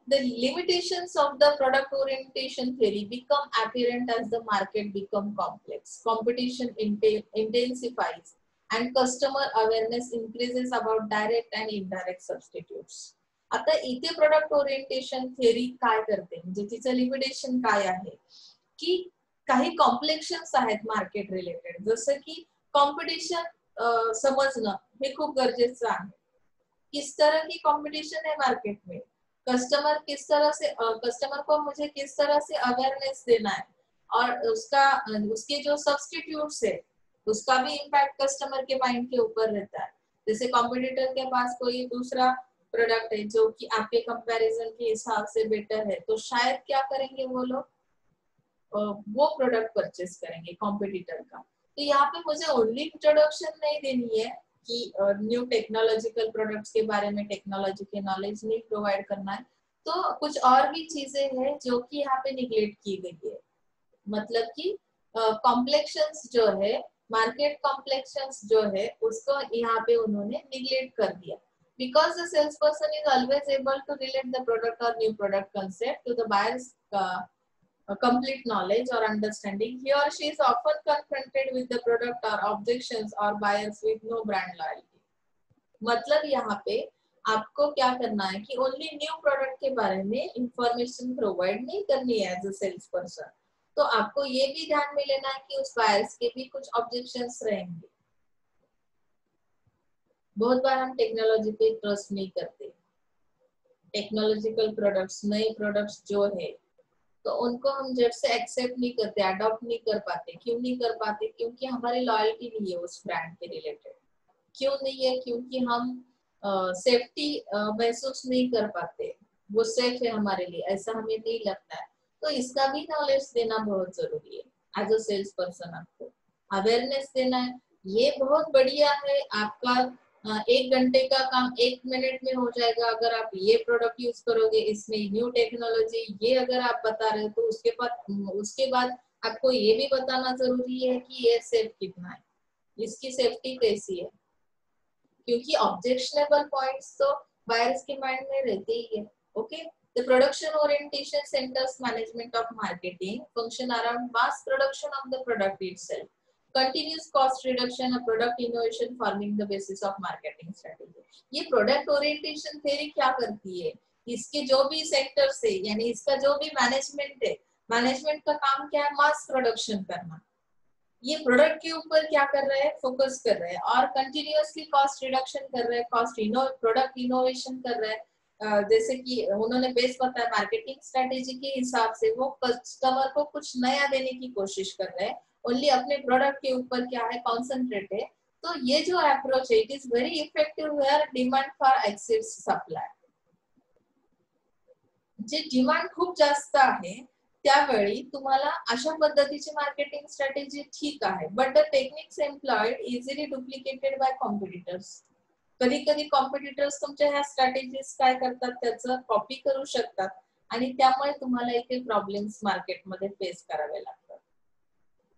the limitations of the product orientation theory become apparent as the market become complex, competition intensifies, and customer awareness increases about direct and indirect substitutes। आता इथे प्रोडक्ट ओरिएंटेशन थेअरी काय करते, म्हणजे तिचं लिमिटेशन काय आहे की काही कॉम्प्लेक्शन्स आहेत मार्केट रिलेटेड, जसं की कॉम्पिटिशन समजणं हे खूप गरजेचं आहे। किस तरह की कॉम्पिटिशन है मार्केट में, कस्टमर किस तरह से कस्टमर को मुझे किस तरह से अवेयरनेस देना है, और उसके जो सब्स्टिट्यूट्स है उसका भी इम्पैक्ट कस्टमर के माइंड के ऊपर रहता है। जैसे कॉम्पिटिटर के पास कोई दूसरा प्रोडक्ट है जो कि आपके कंपैरिजन के हिसाब से बेटर है, तो शायद क्या करेंगे वो लोग, वो प्रोडक्ट परचेस करेंगे कॉम्पिटिटर का। तो यहाँ पे मुझे ओनली इंट्रोडक्शन नहीं देनी है कि न्यू टेक्नोलॉजिकल प्रोडक्ट्स के बारे में टेक्नोलॉजी के नॉलेज नहीं प्रोवाइड करना है, तो कुछ और भी चीजें हैं जो कि यहाँ पे निगलेक्ट की गई है। मतलब कि कॉम्प्लेक्शंस जो है, मार्केट कॉम्प्लेक्शंस जो है उसको यहाँ पे उन्होंने निगलेक्ट कर दिया। Because the salesperson is always able to relate the product or new product concept to the buyer's complete knowledge or understanding, he or she is often confronted with the product or objections or buyers with no brand loyalty। मतलब यहाँ पे आपको क्या करना है कि only new product के बारे में इंफॉर्मेशन प्रोवाइड नहीं करनी है एज अ सेल्स पर्सन, तो आपको ये भी ध्यान में लेना है कि उस बायर्स के भी कुछ ऑब्जेक्शंस रहेंगे। बहुत बार हम टेक्नोलॉजी पे ट्रस्ट नहीं करते, टेक्नोलॉजिकल प्रोडक्ट्स, नए प्रोडक्ट्स जो है तो उनको हम जब से एक्सेप्ट नहीं करते, अडॉप्ट नहीं कर पाते। क्यों नहीं कर पाते? क्योंकि हमारी लॉयल्टी नहीं है उस ब्रांड के रिलेटेड। क्यों नहीं है? क्योंकि हम सेफ्टी महसूस नहीं कर पाते, वो सेफ है हमारे लिए, ऐसा हमें नहीं लगता है। तो इसका भी नॉलेज देना बहुत जरूरी है एज अ सेल्स पर्सन, आपको अवेयरनेस देना है। ये बहुत बढ़िया है, आपका 1 घंटे का काम 1 मिनट में हो जाएगा अगर आप ये प्रोडक्ट यूज करोगे, इसमें न्यू टेक्नोलॉजी ये अगर आप बता रहे हो, तो उसके बाद आपको ये भी बताना जरूरी है कि ये सेफ कितना है, इसकी सेफ्टी कैसी है, क्योंकि ऑब्जेक्शनेबल पॉइंट्स तो बायर्स के माइंड में रहते ही है। Okay, the production orientation centers management of marketing function around mass production of the product itself, continuous cost reduction of product innovation forming the basis of marketing strategy। ये product orientation theory क्या करती है, इसके जो भी sectors है यानी इसका जो भी मैनेजमेंट है, मैनेजमेंट का काम क्या है, मास प्रोडक्शन करना। ये प्रोडक्ट के ऊपर क्या कर रहे हैं, फोकस कर रहे हैं, और कंटिन्यूअसली कॉस्ट रिडक्शन कर रहे हैं, प्रोडक्ट इनोवेशन कर रहे हैं। जैसे कि उन्होंने बेस बताया, मार्केटिंग स्ट्रेटेजी के हिसाब से वो कस्टमर को कुछ नया देने की कोशिश कर रहे हैं, ओनली अपने प्रोडक्ट के ऊपर क्या है कॉन्सेंट्रेट है। तो ये जो अप्रोच है it is very effective where demand for excess supply. जे डिमांड खूप जास्त आहे त्यावेळी तुम्हाला अशा पद्धतीची मार्केटिंग स्ट्रॅटेजी ठीक आहे, but the techniques employed easily duplicated by competitors. कधी कधी कॉम्पिटिटर्स तुमच्या ह्या स्ट्रॅटेजीज काय करतात, त्याचं कॉपी करू शकतात, आणि त्यामुळे तुम्हाला इथे प्रॉब्लेम्स मार्केटमध्ये फेस करावे लागतात।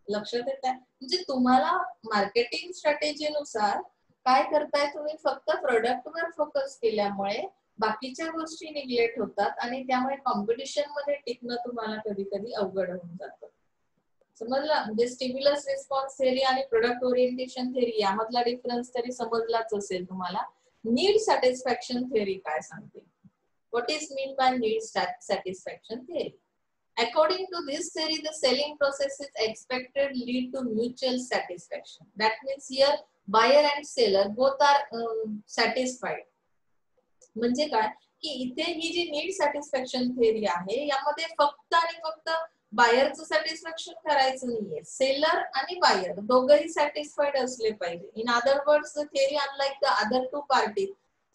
लक्षात येत आहे? म्हणजे तुम्हाला मार्केटिंग स्ट्रॅटेजीनुसार काय करताय, तुम्ही फक्त प्रोडक्टवर फोकस केल्यामुळे बाकीच्या गोष्टी निग्लेक्ट होतात आणि त्यामुळे कॉम्पिटिशन मध्ये टिकणं तुम्हाला कधी कधी अवघड होऊन जातं. समजला? म्हणजे स्टिम्युलस रिस्पॉन्स थेअरी आणि प्रोडक्ट ओरिएंटेशन थेअरी यामधला डिफरन्स तरी समजलाच असेल तुम्हाला. नीड सॅटिस्फॅक्शन थेअरी काय सांगते? What is mean by need satisfaction theory? According to this theory, the selling process is expected lead to mutual satisfaction. That means here buyer and seller both are satisfied. म्हणजे काय की इथे ही जी need satisfaction theory आहे यामध्ये फक्त आणि फक्त बायरचं satisfaction करायचं नाहीये, सेलर आणि बायर दोघंही सॅटिस्फाईड असले पाहिजे. In other words the theory unlike the other two party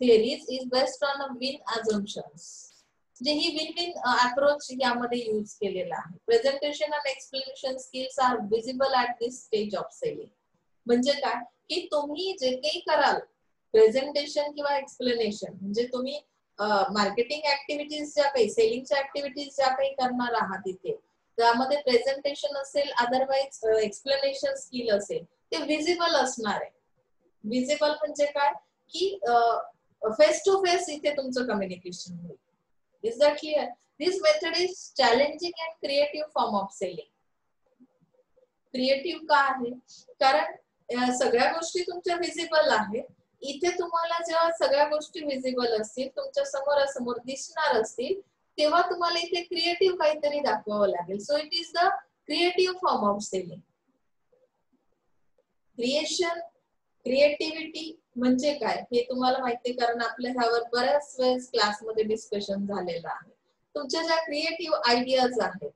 theories is based on a win assumptions. जे ही विन विन अप्रोच यामध्ये यूज केलेला आहे. Presentation and explanation skills are visible at this stage of selling. म्हणजे काय की तुम्ही जे काही कराल प्रेझेंटेशन किंवा एक्सप्लेनेशन म्हणजे तुम्ही मार्केटिंग ऍक्टिव्हिटीज ज्या काही सेलिंगच्या ऍक्टिव्हिटीज ज्या काही करणार आहात इथे त्यामध्ये प्रेझेंटेशन असेल अदरवाइज एक्सप्लेनेशन स्किल असेल ते विजिबल असणार आहे. विजिबल म्हणजे काय की फेस टू फेस इथे तुमचं कम्युनिकेशन होईल. Is that clear? This method is challenging and creative form of selling. Creative का आहे? कारण सगळ्या गोष्टी तुमच्या विजिबल आहेत. इथे तुम्हाला जेव्हा सगळ्या गोष्टी विजिबल असतील तुमच्या समोरासमोर दिसणार असतील तेव्हा तुम्हाला इथे क्रिएटिव्ह काहीतरी दाखवावं लागेल. So it is the creative form of selling. Creation creativity म्हणजे काय हे तुम्हाला माहिती आहे कारण आपल्या ह्यावर बऱ्याच वेळेस क्लासमध्ये डिस्कशन झालेलं आहे. तुमच्या ज्या क्रिएटिव्ह आयडियाज आहेत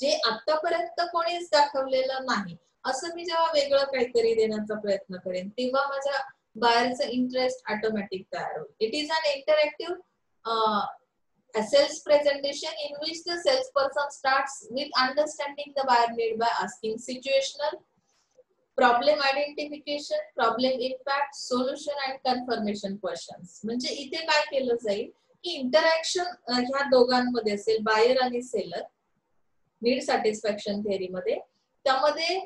जे आतापर्यंत कोणीच दाखवलेलं नाही असं मी जेव्हा वेगळं काहीतरी देण्याचा प्रयत्न करेन तेव्हा माझ्या बायरचं इंटरेस्ट ऑटोमॅटिक तयार होईल. It is an interactive a sales presentation in which the salesperson starts with understanding the buyer need by asking situational problem identification, problem impact, solution and confirmation questions. म्हणजे इथे काय केलं जाईल की इंटरॅक्शन ह्या दोघांमध्ये असेल बायर आणि सेलर नीड सॅटिस्फॅक्शन थेअरी मध्ये. त्यामध्ये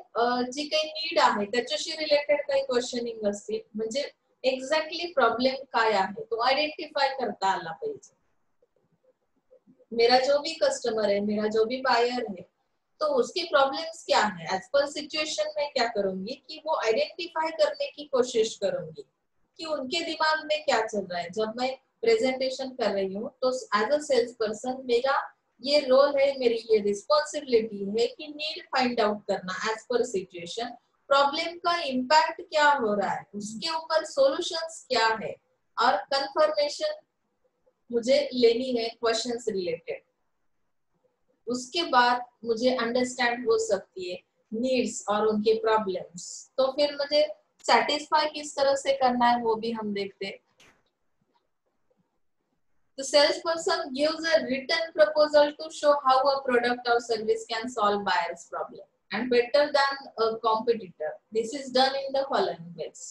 जी काही नीड आहे त्याच्याशी रिलेटेड काही क्वेश्चनिंग असतील म्हणजे एक्झॅक्टली प्रॉब्लेम काय आहे तो आयडेंटिफाय करता आला पाहिजे. मेरा जो भी कस्टमर है, मेरा जो भी बायर है तो उसकी प्रॉब्लम्स क्या है एज पर सिचुएशन में क्या करूंगी कि वो आइडेंटिफाई करने की कोशिश करूंगी कि उनके दिमाग में क्या चल रहा है. जब मैं प्रेजेंटेशन कर रही हूँ तो एज अ सेल्स पर्सन मेरा ये रोल है, मेरी ये रिस्पॉन्सिबिलिटी है कि नीड फाइंड आउट करना एज पर सिचुएशन, प्रॉब्लम का इम्पैक्ट क्या हो रहा है उसके ऊपर सॉल्यूशंस क्या है और कंफर्मेशन मुझे लेनी है क्वेश्चंस रिलेटेड. उसके बाद मुझे अंडरस्टैंड हो सकती है नीड्स और उनके प्रॉब्लम्स. तो फिर मुझे सेटिस्फाई किस तरह से करना है वो भी हम देखते हैं. The salesperson gives a written proposal to show how a product or service can solve buyer's problem and better than a competitor. This is done in the following ways.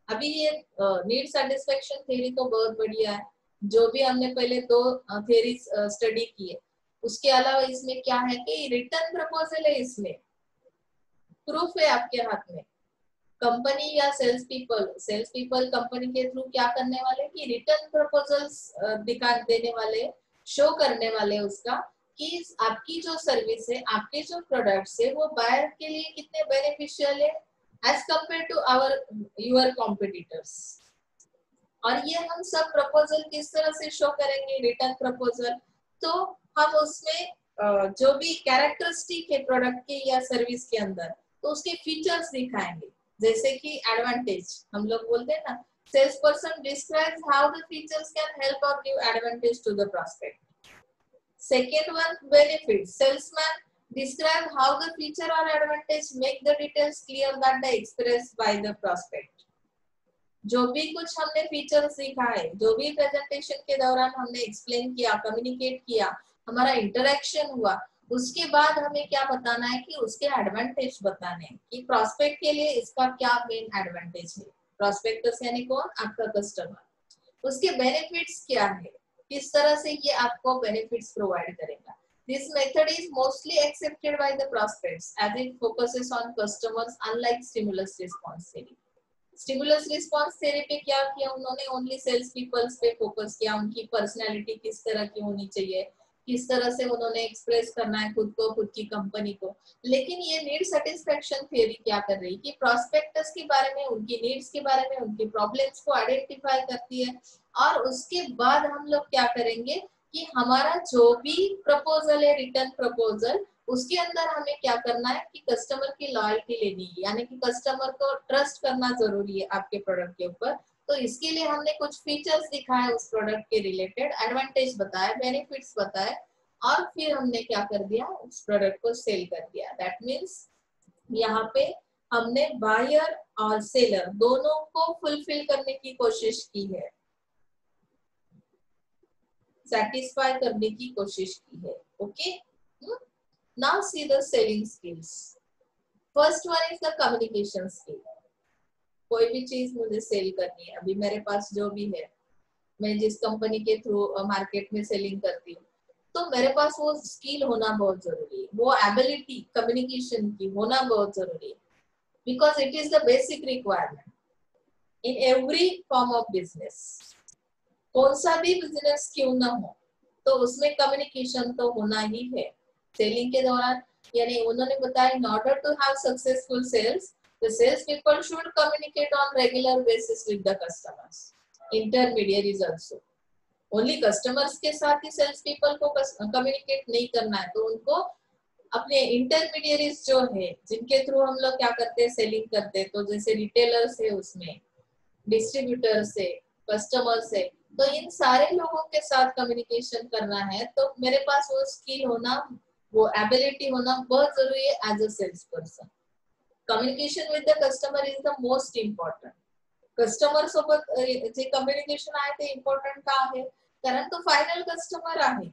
अभी ये नीड सेटिस्फेक्शन थ्योरी तो बहुत बढ़िया है. जो भी हमने पहले दो थ्योरीज स्टडी किए उसके अलावा इसमें क्या है कि रिटर्न प्रपोजल है. इसमें प्रूफ है आपके हाथ में. कंपनी या सेल्स पीपल कंपनी के थ्रू क्या करने वाले कि रिटर्न प्रपोजल्स दिखा देने वाले, शो करने वाले उसका कि आपकी जो सर्विस है आपके जो प्रोडक्ट्स है वो बायर के लिए कितने बेनिफिशियल है as compare to your competitors. और ये हम सब प्रपोजल किस तरह से शो करेंगे रिटर्न प्रपोजल. तो हम उसमें जो भी कैरेक्टरिस्टिक है प्रोडक्ट के या सर्विस के अंदर तो उसके फीचर्स दिखाएंगे. जैसे कि एडवांटेज हम लोग बोलते हैं ना, sales person describes how the features can help और give advantage to the prospect. Second one benefit, salesman describe how the feature or advantage make the details clear that they expressed by the prospect. जो भी कुछ हमने features सीखा है, जो भी presentation के दौरान हमने एक्सप्लेन किया, कम्युनिकेट किया, हमारा इंटरेक्शन हुआ, उसके बाद हमें क्या बताना है कि उसके एडवांटेज बताने हैं कि प्रोस्पेक्ट के लिए इसका क्या मेन एडवांटेज है. प्रोस्पेक्टस यानी कौन? आपका कस्टमर. उसके बेनिफिट्स क्या है, किस तरह से ये आपको बेनिफिट्स प्रोवाइड करेगा. This method is mostly accepted by the prospects as it focuses on customers unlike stimulus response theory. Stimulus response theory पे क्या किया उन्होंने, ओनली सेल्स पीपल्स पे फोकस किया, उनकी पर्सनालिटी किस तरह की होनी चाहिए, किस तरह से उन्होंने एक्सप्रेस करना है खुद को, खुद की कंपनी को। लेकिन ये नीड सेटिस्फेक्शन थ्योरी क्या कर रही है कि प्रोस्पेक्टस के बारे में, उनकी नीड्स के बारे में, उनकी प्रॉब्लम्स को आइडेंटिफाई करती है और उसके बाद हम लोग क्या करेंगे कि हमारा जो भी प्रपोजल है, रिटर्न प्रपोजल, उसके अंदर हमें क्या करना है कि कस्टमर की लॉयल्टी लेनी है, यानी कि कस्टमर को ट्रस्ट करना जरूरी है आपके प्रोडक्ट के ऊपर। तो इसके लिए हमने कुछ फीचर्स दिखाए उस प्रोडक्ट के रिलेटेड, एडवांटेज बताए, बेनिफिट्स बताए और फिर हमने क्या कर दिया, उस प्रोडक्ट को सेल कर दिया। दैट मीन्स यहाँ पे हमने बायर और सेलर दोनों को फुलफिल करने की कोशिश की है, सेटिस्फाई करने की कोशिश की है। Okay, now see the selling skills. First one is the communication skill. कोई भी चीज मुझे सेल करनी है, अभी मेरे पास जो भी है, मैं जिस कंपनी के थ्रू मार्केट में सेलिंग करती हूँ, तो मेरे पास वो स्किल होना बहुत जरूरी है, वो एबिलिटी कम्युनिकेशन की होना बहुत जरूरी है, because it is the basic requirement in every form of business. कौन सा भी बिजनेस क्यों ना हो, तो उसमें कम्युनिकेशन तो होना ही है सेलिंग के दौरान। यानी उन्होंने बताया in order to have successful sales, the sales people should communicate on regular basis with the customers, intermediaries also. Only customers के साथ ही सेल्स पीपल को कम्युनिकेट नहीं करना है, तो उनको अपने इंटरमीडियरीज जो है, जिनके थ्रू हम लोग क्या करते हैं, सेलिंग करते हैं, तो जैसे रिटेलर्स है, उसमें डिस्ट्रीब्यूटर्स है, कस्टमर्स है, तो इन सारे लोगों के साथ कम्युनिकेशन करना है। तो मेरे पास वो स्किल होना, वो एबिलिटी होना बहुत जरूरी है as a sales person. Communication with the customer is the most important. Customer सोबत जे कम्युनिकेशन आहे ते इम्पॉर्टंट का आहे, कारण तो फायनल कस्टमर आहे,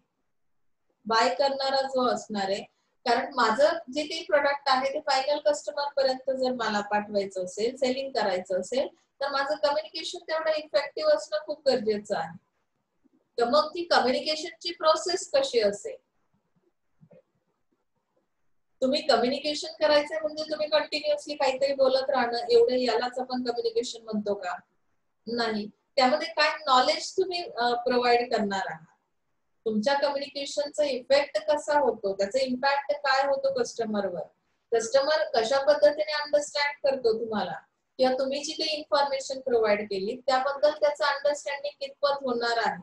बाय करणारा जो असणार आहे। कारण माझं जे काही प्रोडक्ट आहे ते फायनल कस्टमर पर्यंत जर मला पाठवायचं असेल, सेलिंग करायचं असेल, तर माझं कम्युनिकेशन तेवढं इफेक्टिव्ह असणं खूप गरजेचं आहे। तर मग ती कम्युनिकेशनची प्रोसेस कशी असेल, तुम्ही कम्युनिकेशन करायचं म्हणजे तुम्ही कंटिन्युअसली काहीतरी बोलत राहणं, एवढं यालाच आपण कम्युनिकेशन म्हणतो का? नाही, त्यामध्ये काय नॉलेज तुम्ही प्रोव्हाइड करणार आहात, तुमच्या कम्युनिकेशनचा इफेक्ट कसा होतो, त्याचा इम्पॅक्ट काय होतो कस्टमरवर, कस्टमर कशा पद्धतीने अंडरस्टँड करतो तुम्हाला, किंवा तुम्ही जी काही इन्फॉर्मेशन प्रोव्हाइड केली त्याबद्दल त्याचा अंडरस्टँडिंग कितपत होणार आहे।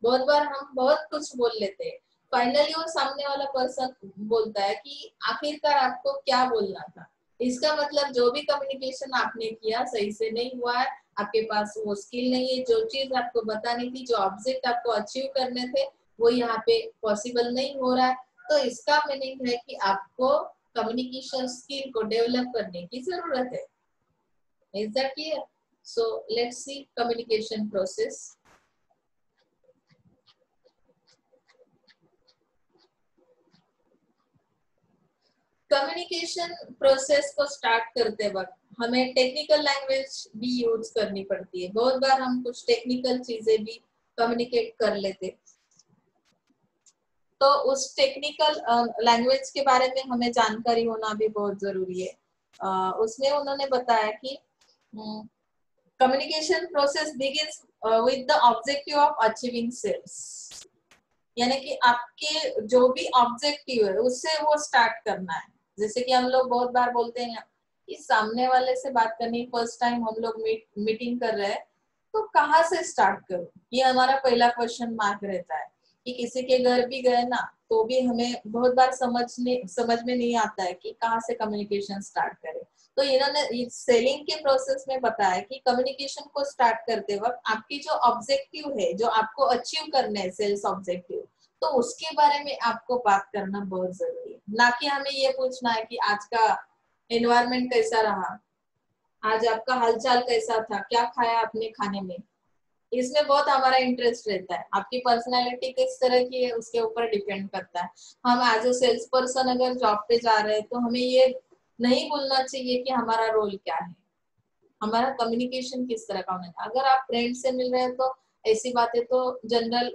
बहुत बार हम बहुत कुछ बोल लेते हैं, फाइनली वो सामने वाला पर्सन बोलता है कि आखिरकार आपको क्या बोलना था, इसका मतलब जो भी कम्युनिकेशन आपने किया सही से नहीं हुआ है, आपके पास वो स्किल नहीं है, जो चीज आपको बतानी थी, जो ऑब्जेक्ट आपको अचीव करने थे, वो यहाँ पे पॉसिबल नहीं हो रहा है। तो इसका मीनिंग है कि आपको कम्युनिकेशन स्किल को डेवलप करने की जरूरत है। Is that clear? So let's C communication process. Communication process को स्टार्ट करते वक्त हमें टेक्निकल लैंग्वेज भी यूज करनी पड़ती है। बहुत बार हम कुछ टेक्निकल चीजें भी कम्युनिकेट कर लेते, तो उस टेक्निकल लैंग्वेज के बारे में हमें जानकारी होना भी बहुत जरूरी है। उसमें उन्होंने बताया कि communication process begins with the objective of achieving sales, यानी कि आपके जो भी ऑब्जेक्टिव है उससे वो स्टार्ट करना है। जैसे कि हम लोग बहुत बार बोलते हैं कि सामने वाले से बात करनी, फर्स्ट टाइम हम लोग मीटिंग कर रहे हैं, तो कहाँ से स्टार्ट करूं, ये हमारा पहला क्वेश्चन मार्क रहता है। कि किसी के घर भी गए ना, तो भी हमें बहुत बार समझ में नहीं आता है कि कहाँ से कम्युनिकेशन स्टार्ट करें। तो इन्होंने सेलिंग के प्रोसेस में बताया कि कम्युनिकेशन को स्टार्ट करते वक्त आपकी जो ऑब्जेक्टिव है, जो आपको अचीव करना है सेल्स ऑब्जेक्टिव, तो उसके बारे में आपको बात करना बहुत जरूरी है। ना कि हमें ये पूछना है कि आज का एनवायरनमेंट कैसा रहा, आज आपका हालचाल कैसा था, क्या खाया आपने खाने में, इसमें बहुत हमारा इंटरेस्ट रहता है। आपकी पर्सनालिटी किस तरह की है उसके ऊपर डिपेंड करता है। हम एज अ सेल्स पर्सन अगर जॉब पे जा रहे हैं, तो हमें ये नहीं बोलना चाहिए कि हमारा रोल क्या है, हमारा कम्युनिकेशन किस तरह का होना है। अगर आप फ्रेंड से मिल रहे हैं तो ऐसी बातें तो जनरल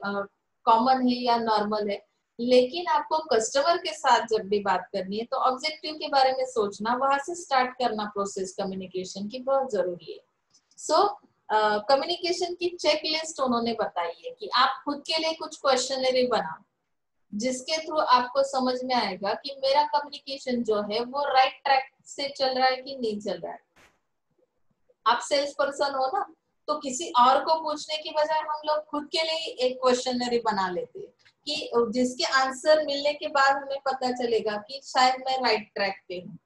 कॉमन है या नॉर्मल है, लेकिन आपको कस्टमर के साथ जब भी बात करनी है तो ऑब्जेक्टिव के बारे में सोचना, वहां से स्टार्ट करना प्रोसेस कम्युनिकेशन की बहुत जरूरी है। सो कम्युनिकेशन की चेक लिस्ट उन्होंने बताई है कि आप खुद के लिए कुछ क्वेश्चनरी बनाओ, जिसके थ्रू आपको समझ में आएगा कि मेरा कम्युनिकेशन जो है वो राइट ट्रैक से चल रहा है कि नहीं चल रहा है। आप सेल्स पर्सन हो ना, तो किसी और को पूछने की बजाय हम लोग खुद के लिए एक क्वेश्चनरी बना लेते हैं कि जिसके आंसर मिलने के बाद हमें पता चलेगा कि शायद मैं राइट ट्रैक पे हूँ।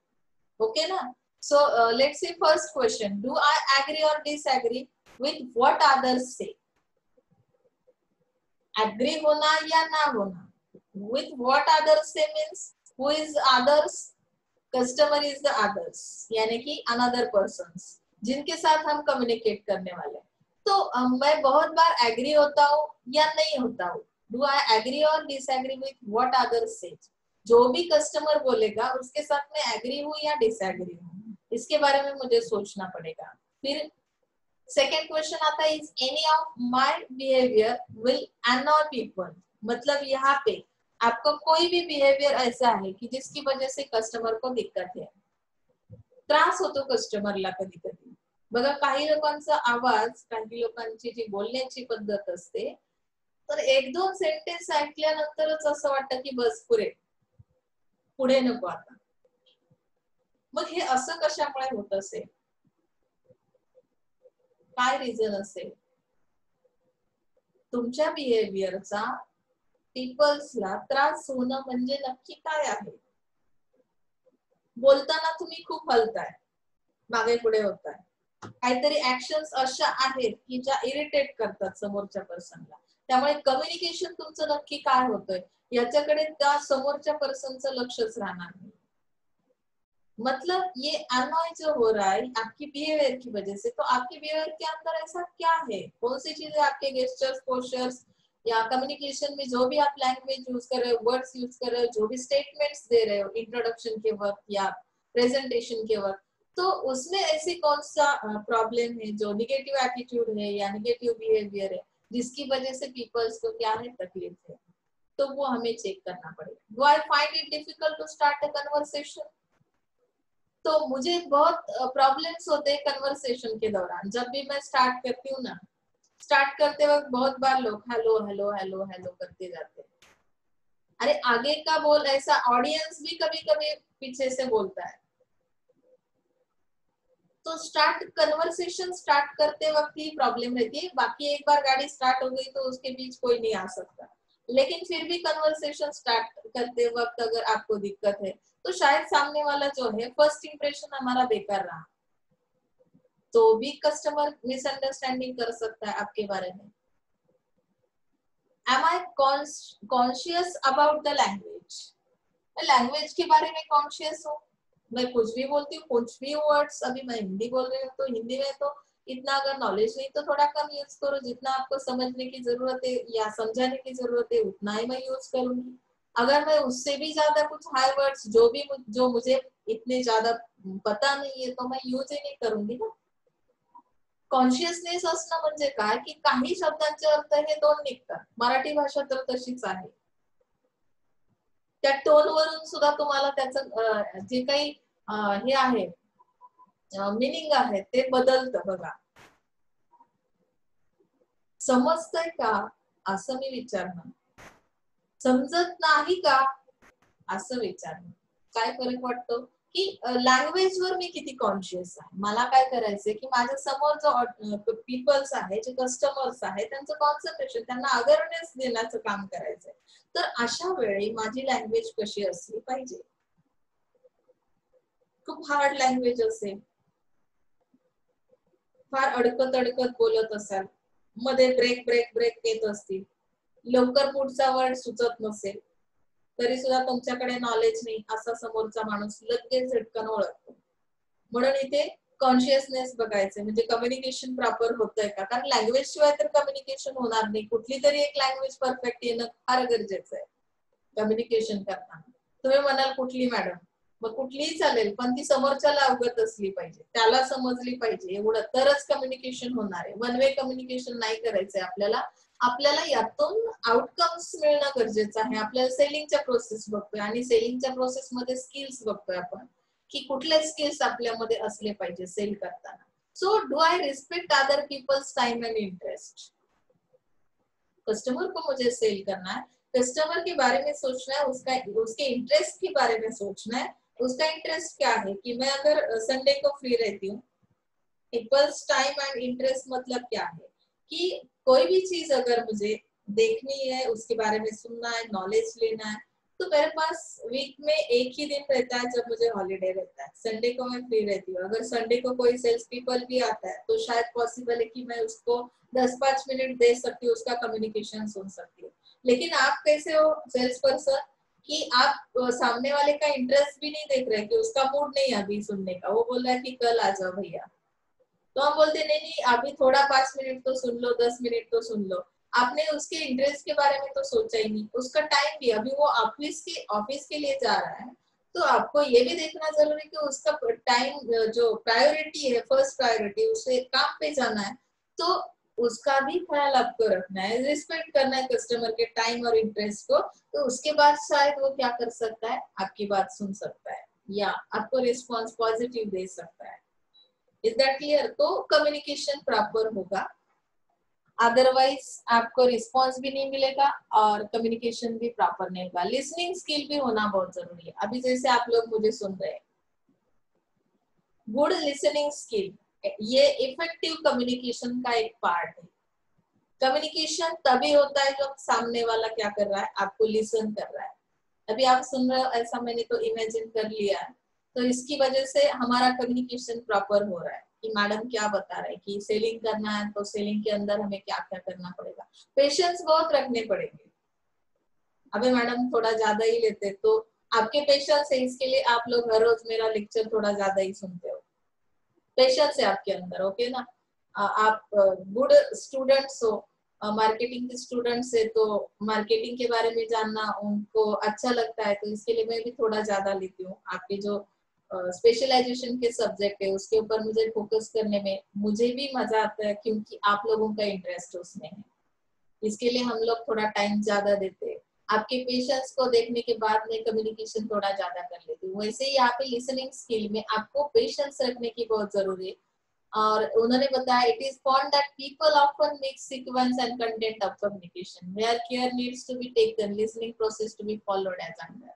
ओके ना? So let's see first question, do I agree or disagree with what others say? Agree होना या ना होना। With what others say means who is others? Customer is the others, यानी कि अनदर पर्सन्स जिनके साथ हम कम्युनिकेट करने वाले हैं। तो मैं बहुत बार एग्री होता हूँ या नहीं होता हूँ। Do I agree or disagree with what others से? जो भी कस्टमर बोलेगा उसके साथ मैं एग्री हूँ या डिसएग्री हूँ, इसके बारे में मुझे सोचना पड़ेगा। फिर सेकेंड क्वेश्चन आता है, is any of my behaviour will अनॉय people? मतलब यहाँ पे आपका कोई भी बिहेवियर ऐसा आहे की जिसकी वजह से कस्टमर को दिक्कत है, त्रास होतो कस्टमरला कधी कधी। बघा काही लोकांचा आवाज, काही लोकांची जी बोलण्याची पद्धत असते, तर एक दोन सेंटेन्स ऐकल्यानंतरच असं वाटतं की बस पुरे, पुढे नको आता। मग हे असं कशामुळे होत असेल? काय रिझन असेल? तुमच्या बिहेवियरचा पीपल्सला त्रास होणं म्हणजे नक्की काय आहे? बोलताना तुम्ही खूप हलताय, मागे पुढे होताय, काहीतरी ऍक्शन्स अशा आहेत की ज्या इरिटेट करतात समोरच्या पर्सनला, त्यामुळे कम्युनिकेशन तुमचं नक्की काय होतंय याच्याकडे त्या समोरच्या पर्सनचं लक्षच राहणार नाही। मतलब ये अनॉय जो हो रहा है आपकी बिहेवियर की वजह से, तो आपके बिहेवियर के अंदर ऐसा क्या है? कौन सी चीजें आपके गेस्टर्स, पोस्चर्स या कम्युनिकेशन में जो भी आप लैंग्वेज यूज कर रहे हो, वर्ड्स यूज कर रहे हो, जो भी स्टेटमेंट्स दे रहे हो इंट्रोडक्शन के वक्त या प्रेजेंटेशन के वक्त, तो उसमें ऐसी कौन सा प्रॉब्लम है जो निगेटिव एटीट्यूड है या निगेटिव बिहेवियर है जिसकी वजह से पीपल्स को क्या है, तकलीफ है? तो वो हमें चेक करना पड़ेगा। Do I find it difficult to start a conversation? तो मुझे बहुत प्रॉब्लम्स होते हैं कन्वर्सेशन के दौरान। जब भी मैं स्टार्ट करती हूँ ना, स्टार्ट करते वक्त बहुत बार लोग हेलो हेलो हेलो हेलो करते जाते हैं। अरे आगे का बोल, ऐसा ऑडियंस भी कभी कभी पीछे से बोलता है। तो कन्वर्सेशन स्टार्ट करते वक्त ही प्रॉब्लम रहती है, बाकी एक बार गाड़ी स्टार्ट हो गई तो उसके बीच कोई नहीं आ सकता। लेकिन फिर भी कन्वर्सेशन स्टार्ट करते वक्त अगर आपको दिक्कत है तो शायद सामने वाला जो है फर्स्ट इंप्रेशन हमारा बेकार रहा, तो भी कस्टमर मिसअंडरस्टैंडिंग कर सकता है आपके बारे में। Am I conscious about the language? Language के बारे में कॉन्शियस हूँ, मैं कुछ भी बोलती हूँ, कुछ भी वर्ड्स, अभी मैं हिंदी बोल रही हूँ तो हिंदी में तो इतना अगर नॉलेज नहीं तो थोड़ा कम यूज करो, जितना आपको समझने की जरूरत है या समझाने की जरूरत है उतना ही मैं यूज करूंगी। अगर मैं उससे भी ज्यादा कुछ हाई वर्ड्स जो मुझे इतने ज्यादा पता नहीं है तो मैं यूज ही नहीं करूंगी ना। कॉन्शियसनेस असणं म्हणजे काय की काही शब्दांचे अर्थ हे दोन निघतात, मराठी भाषा तर तशीच आहे। त्या टोन वरून सुद्धा तुम्हाला त्याचं जे काही हे आहे मीनिंग आहे ते बदलतं बघा। समजतंय का असं मी विचारणं, समजत नाही का असं विचारणं। काय फरक वाटतो की लँग्वेज वर मी किती कॉन्शियस आहे, मला काय करायचंय की माझ्या समोर जो पीपल्स आहे, जे कस्टमर्स आहे, त्यांचं कॉन्सन्ट्रेशन, त्यांना अवेअरनेस देण्याचं काम करायचंय। तर अशा वेळी माझी लँग्वेज कशी असली पाहिजे? खूप हार्ड लँग्वेज असेल, फार अडकत अडकत बोलत असाल, मध्ये ब्रेक ब्रेक ब्रेक येत असतील, लवकर पुढचा वर्ड सुचत नसेल, तरी सुद्धा तुमच्याकडे नॉलेज नाही असा समोरचा माणूस लगेच झटकन ओळखतो। म्हणून इथे कॉन्शियसनेस बघायचं, म्हणजे कम्युनिकेशन प्रॉपर होतंय का, कारण लँग्वेज शिवाय तर कम्युनिकेशन होणार नाही। कुठली तरी एक लँग्वेज परफेक्ट येणं फार गरजेचं आहे कम्युनिकेशन करताना। तुम्ही म्हणाल कुठली मॅडम, मग कुठलीही चालेल, पण ती समोरच्याला अवगत असली पाहिजे, त्याला समजली पाहिजे, एवढं तरच कम्युनिकेशन होणार आहे। वन वे कम्युनिकेशन नाही करायचंय आपल्याला, आपल्याला यातून आउटकम्स मिळणं गरजेचं आहे. आपल्याला सेलिंगच्या प्रोसेस बघतोय आणि सेलिंगच्या प्रोसेस मध्ये स्किल्स बघतोय आपण की कुठले स्किल्स आपल्यामध्ये असले पाहिजे सेल करताना. So do I respect other people's time and interest. Customer को मुझे सेल करना है, कस्टमर के बारे में सोचना है, उसका उसके इंटरेस्ट के बारे में सोचना है. उसका इंटरेस्ट क्या है कि मैं अगर संडे को फ्री रहती हूँ, पीपल्स टाइम एंड इंटरेस्ट मतलब क्या है कि कोई भी चीज अगर मुझे देखनी है, उसके बारे में सुनना है, नॉलेज लेना है, तो मेरे पास वीक में एक ही दिन रहता है जब मुझे हॉलीडे रहता है. संडे को मैं फ्री रहती हूँ. अगर संडे को कोई सेल्स पीपल भी आता है तो शायद पॉसिबल है कि मैं उसको 10-5 मिनट दे सकती हूँ, उसका कम्युनिकेशन सुन सकती हूँ. लेकिन आप कैसे हो सेल्स पर्सन कि आप सामने वाले का इंटरेस्ट भी नहीं देख रहे कि उसका मूड नहीं है अभी सुनने का, वो बोल रहा है कि कल आ जाओ भैया. तो हम बोलते नहीं नहीं अभी थोड़ा 5 मिनट तो सुन लो, 10 मिनट तो सुन लो. आपने उसके इंटरेस्ट के बारे में तो सोचा ही नहीं. उसका टाइम भी अभी वो ऑफिस के लिए जा रहा है, तो आपको ये भी देखना जरूरी है कि उसका टाइम जो प्रायोरिटी है, फर्स्ट प्रायोरिटी उसे काम पे जाना है, तो उसका भी ख्याल आपको रखना है, रिस्पेक्ट करना है कस्टमर के टाइम और इंटरेस्ट को. तो उसके बाद शायद वो क्या कर सकता है, आपकी बात सुन सकता है या आपको रिस्पॉन्स पॉजिटिव दे सकता है. Is that clear? तो कम्युनिकेशन प्रॉपर होगा, अदरवाइज आपको रिस्पॉन्स भी नहीं मिलेगा और कम्युनिकेशन भी प्रॉपर नहीं होगा. लिसनिंग स्किल भी होना बहुत जरूरी है. अभी जैसे आप लोग मुझे सुन रहे हैं, गुड लिसनिंग स्किल ये इफेक्टिव कम्युनिकेशन का एक पार्ट है. कम्युनिकेशन तभी होता है जब सामने वाला क्या कर रहा है, आपको लिसन कर रहा है. अभी आप सुन रहे हो ऐसा मैंने तो इमेजिन कर लिया है, तो इसकी वजह से हमारा कम्युनिकेशन प्रॉपर हो रहा है कि मैडम क्या बता रहे हैं कि सेलिंग करना है तो सेलिंग के अंदर हमें क्या क्या करना पड़ेगा. पेशेंस बहुत रखने पड़ेंगे. अबे मैडम थोड़ा ज्यादा ही लेते, तो आपके पेशेंस है, इसके लिए आप लोग हर रोज मेरा लेक्चर थोड़ा ज्यादा ही सुनते हो. पेशेंस है आपके अंदर, ओके ना. आप गुड स्टूडेंट्स हो, मार्केटिंग के स्टूडेंट्स है, तो मार्केटिंग के बारे में जानना उनको अच्छा लगता है, तो इसके लिए मैं भी थोड़ा ज्यादा लेती हूँ. आपके जो स्पेशलाइजेशन के सब्जेक्ट है उसके ऊपर मुझे फोकस करने में मुझे भी मजा आता है, क्योंकि आप लोगों का इंटरेस्ट उसमें है. इसके लिए हम लोग थोड़ा टाइम ज्यादा देते हैं. आपके पेशेंस को देखने के बाद में कम्युनिकेशन थोड़ा ज्यादा कर लेती हूँ. वैसे ही यहाँ पे लिसनिंग स्किल में आपको पेशेंस रखने की बहुत जरूरी है. और उन्होंने बताया it is found that people often mix sequence and content of communication where care needs to be taken, listening process to be followed as under.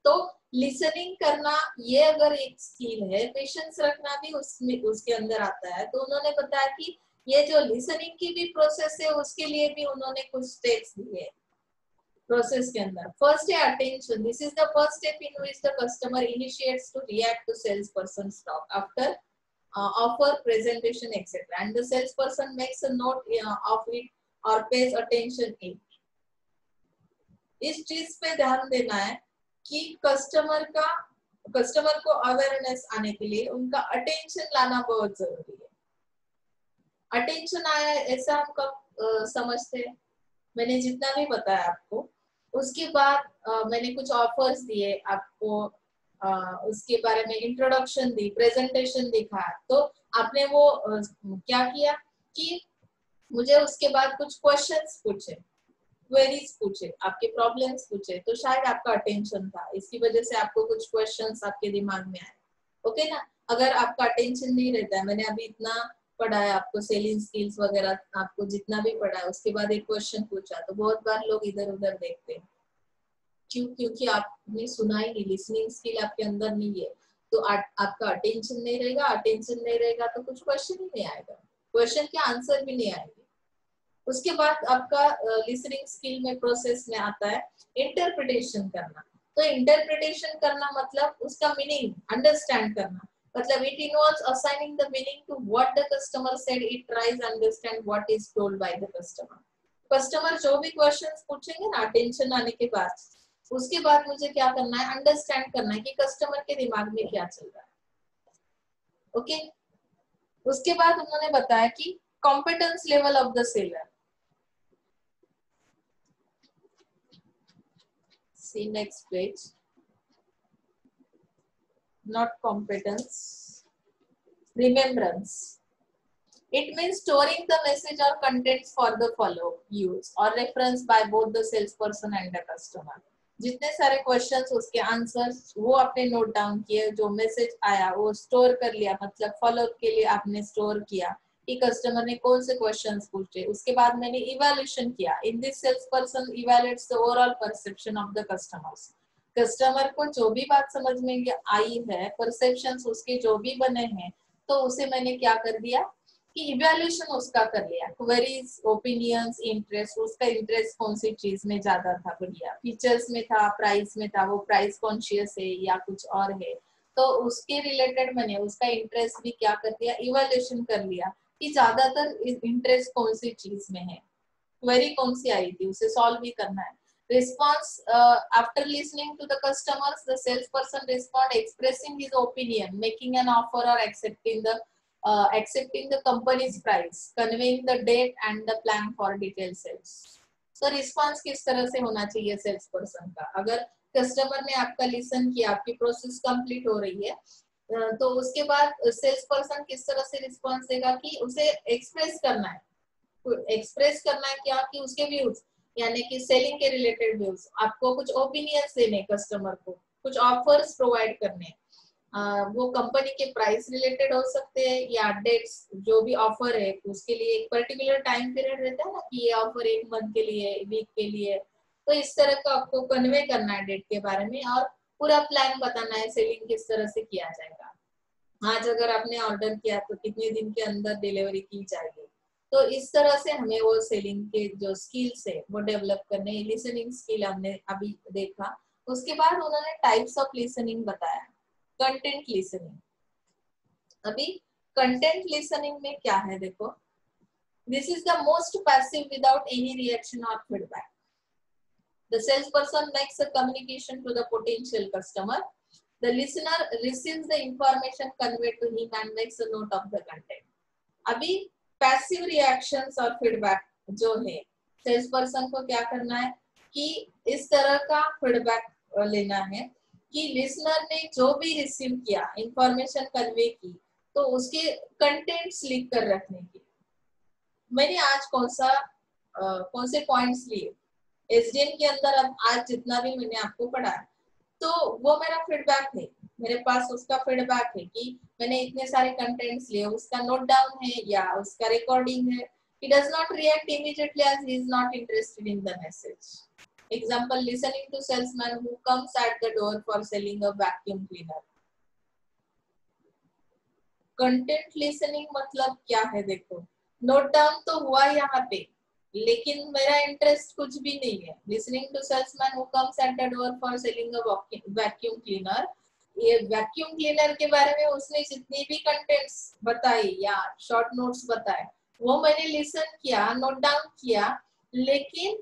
तो लिसनिंग करना ये अगर एक स्किल है, पेशेंस रखना भी उसमें उसके अंदर आता है. तो उन्होंने बताया कि ये जो लिसनिंग की भी प्रोसेस है उसके लिए भी उन्होंने कुछ स्टेप्स दिए प्रोसेस के अंदर. फर्स्ट है attention. This is the first step in which the customer initiates to react to sales person talk after offer, presentation, etc. And the salesperson makes a note of it or pays attention it. इस चीज पे ध्यान देना है कि customer को awareness आने के लिए उनका अटेंशन लाना बहुत जरूरी है. अटेंशन आया ऐसा हम कब समझते हैं, मैंने जितना भी बताया आपको, उसके बाद मैंने कुछ ऑफर्स दिए आपको, उसके बारे में इंट्रोडक्शन दी, प्रेजेंटेशन दिखा, तो आपने वो क्या किया कि मुझे उसके बाद कुछ क्वेश्चंस पूछे, क्वेरीज पूछे, आपके प्रॉब्लम्स पूछे, तो शायद आपका अटेंशन था, इसकी वजह से आपको कुछ क्वेश्चंस आपके दिमाग में आए. ओके ना. अगर आपका अटेंशन नहीं रहता है, मैंने अभी इतना पढ़ा है आपको सेलिंग स्किल्स वगैरह, आपको जितना भी पढ़ा है उसके बाद एक क्वेश्चन पूछा, तो बहुत बार लोग इधर उधर देखते हैं. क्यों? क्योंकि आपने सुना ही नहीं, लिसनिंग स्किल आपके अंदर नहीं है. तो आपका अटेंशन नहीं रहेगा, अटेंशन नहीं रहेगा तो कुछ क्वेश्चन ही नहीं आएगा, क्वेश्चन के आंसर भी नहीं आएंगे. उसके बाद आपका लिसनिंग स्किल में प्रोसेस में आता है इंटरप्रिटेशन करना. तो इंटरप्रिटेशन करना मतलब उसका मीनिंग अंडरस्टैंड करना. मतलब it involves assigning the meaning to what the customer said. It tries understand what is told by the customer. Customer जो भी क्वेश्चंस पूछेंगे ना अटेंशन आने के बाद, उसके बाद मुझे क्या करना है, अंडरस्टैंड करना है कि कस्टमर के दिमाग में क्या चल रहा है. ओके. उसके बाद उन्होंने बताया कि competence level of the seller. See next page. Not competence, remembrance. It means storing the message or contents for the follow use or reference by both the salesperson and the customer. जितने सारे questions उसके answers वो आपने note down किए, जो message आया वो store कर लिया, मतलब फॉलो अप के लिए आपने स्टोर किया कि कस्टमर ने कौन से क्वेश्चंस पूछे। उसके बाद मैंने इवैल्यूएशन किया। In this sales person evaluates the overall perception of the customers. Customer को जो भी बात समझ में आई है, परसेप्शंस उसके जो भी बने हैं, तो उसे मैंने क्या कर दिया कि इवैल्यूएशन उसका कर लिया। क्वेरीज, ओपिनियंस, इंटरेस्ट, उसका इंटरेस्ट कौन सी चीज में ज्यादा था, बढ़िया फीचर्स में था, प्राइस में था, वो प्राइस कॉन्शियस है या कुछ और है, तो उसके रिलेटेड मैंने उसका इंटरेस्ट भी क्या कर दिया, इवैल्यूएशन कर लिया कि ज्यादातर इंटरेस्ट कौन सी चीज में है, क्वेरी कौन सी आई थी, उसे सॉल्व भी करना है। Response after listening to the customers, the salesperson respond expressing his opinion, making an offer or accepting the company's price, conveying the date and the plan for detailed sales. So response किस तरह से होना चाहिए sales person का? अगर customer ने आपका listen किया, आपकी प्रोसेस कंप्लीट हो रही है, तो उसके बाद सेल्स पर्सन किस तरह से रिस्पॉन्स देगा कि उसे एक्सप्रेस करना है। एक्सप्रेस करना है क्या कि उसके व्यूज, यानी कि सेलिंग के रिलेटेड व्यूज, आपको कुछ ओपिनियंस देने कस्टमर को, कुछ ऑफर्स प्रोवाइड करने, वो कंपनी के प्राइस रिलेटेड हो सकते हैं या डेट्स, जो भी ऑफर है उसके लिए एक पर्टिकुलर टाइम पीरियड रहता है ना कि ये ऑफर 1 मंथ के लिए, वीक के लिए, तो इस तरह का आपको कन्वे करना है डेट के बारे में और पूरा प्लान बताना है सेलिंग किस तरह से किया जाएगा। आज अगर आपने ऑर्डर किया तो कितने दिन के अंदर डिलीवरी की जाएगी। तो इस तरह से हमें वो सेलिंग के जो स्किल्स है वो डेवलप करने, लिसनिंग स्किल हमने अभी देखा। उसके बाद उन्होंने टाइप्स ऑफ लिसनिंग बताया। कंटेंट लिसनिंग, अभी कंटेंट लिसनिंग में क्या है देखो, this is the most passive without any reaction और feedback. The salesperson makes a communication to the potential customer. The listener receives the information conveyed to him and makes a note of the content. अभी passive reactions और feedback जो है, sales person को क्या करना है कि इस तरह का फीडबैक लेना है कि लिसनर ने जो भी रिसीव किया, इंफॉर्मेशन कन्वे की, तो उसके कंटेंट्स लिख कर रखने की। मैंने आज कौन से पॉइंट्स लिए एसडीएम के अंदर, अब आज जितना भी मैंने आपको पढ़ा, तो वो मेरा फीडबैक है, मेरे पास उसका फीडबैक है कि मैंने इतने सारे कंटेंट्स लिए, उसका नोट डाउन है या उसका रिकॉर्डिंग है। He does not react immediately as he is not interested in the message. Example, listening to salesman who comes at the door for selling a vacuum cleaner. Content listening मतलब क्या है देखो, note down तो हुआ यहाँ पे, लेकिन मेरा इंटरेस्ट कुछ भी नहीं है। Listening to salesman who comes at the door for selling a vacuum cleaner, ये वैक्यूम क्लीनर के बारे में उसने जितनी भी कंटेंट्स बताई या शॉर्ट नोट्स बताए, वो मैंने लिसन किया, नोट डाउन किया, लेकिन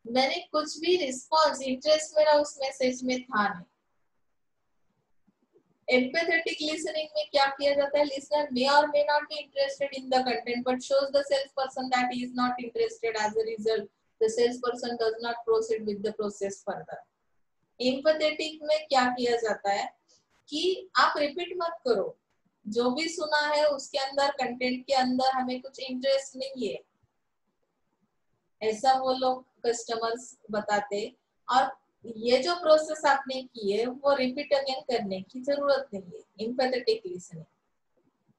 मैंने कुछ भी रिस्पॉन्स, इंटरेस्ट मेरा उस मैसेज में था नहीं। एम्पैथेटिक लिसनिंग में क्या किया जाता है, listener may or may not be interested in the content but shows the salesperson that he is not interested. As a result, the salesperson does not proceed with the process further. Empathetic में क्या किया जाता है कि आप repeat मत करो, जो भी सुना है उसके अंदर, कंटेंट के अंदर हमें कुछ इंटरेस्ट नहीं है, ऐसा वो लोग कस्टमर्स बताते। और ये जो प्रोसेस आपने की है वो रिपीट अगेन करने की जरूरत नहीं है। एम्पैथेटिक लिसनिंग,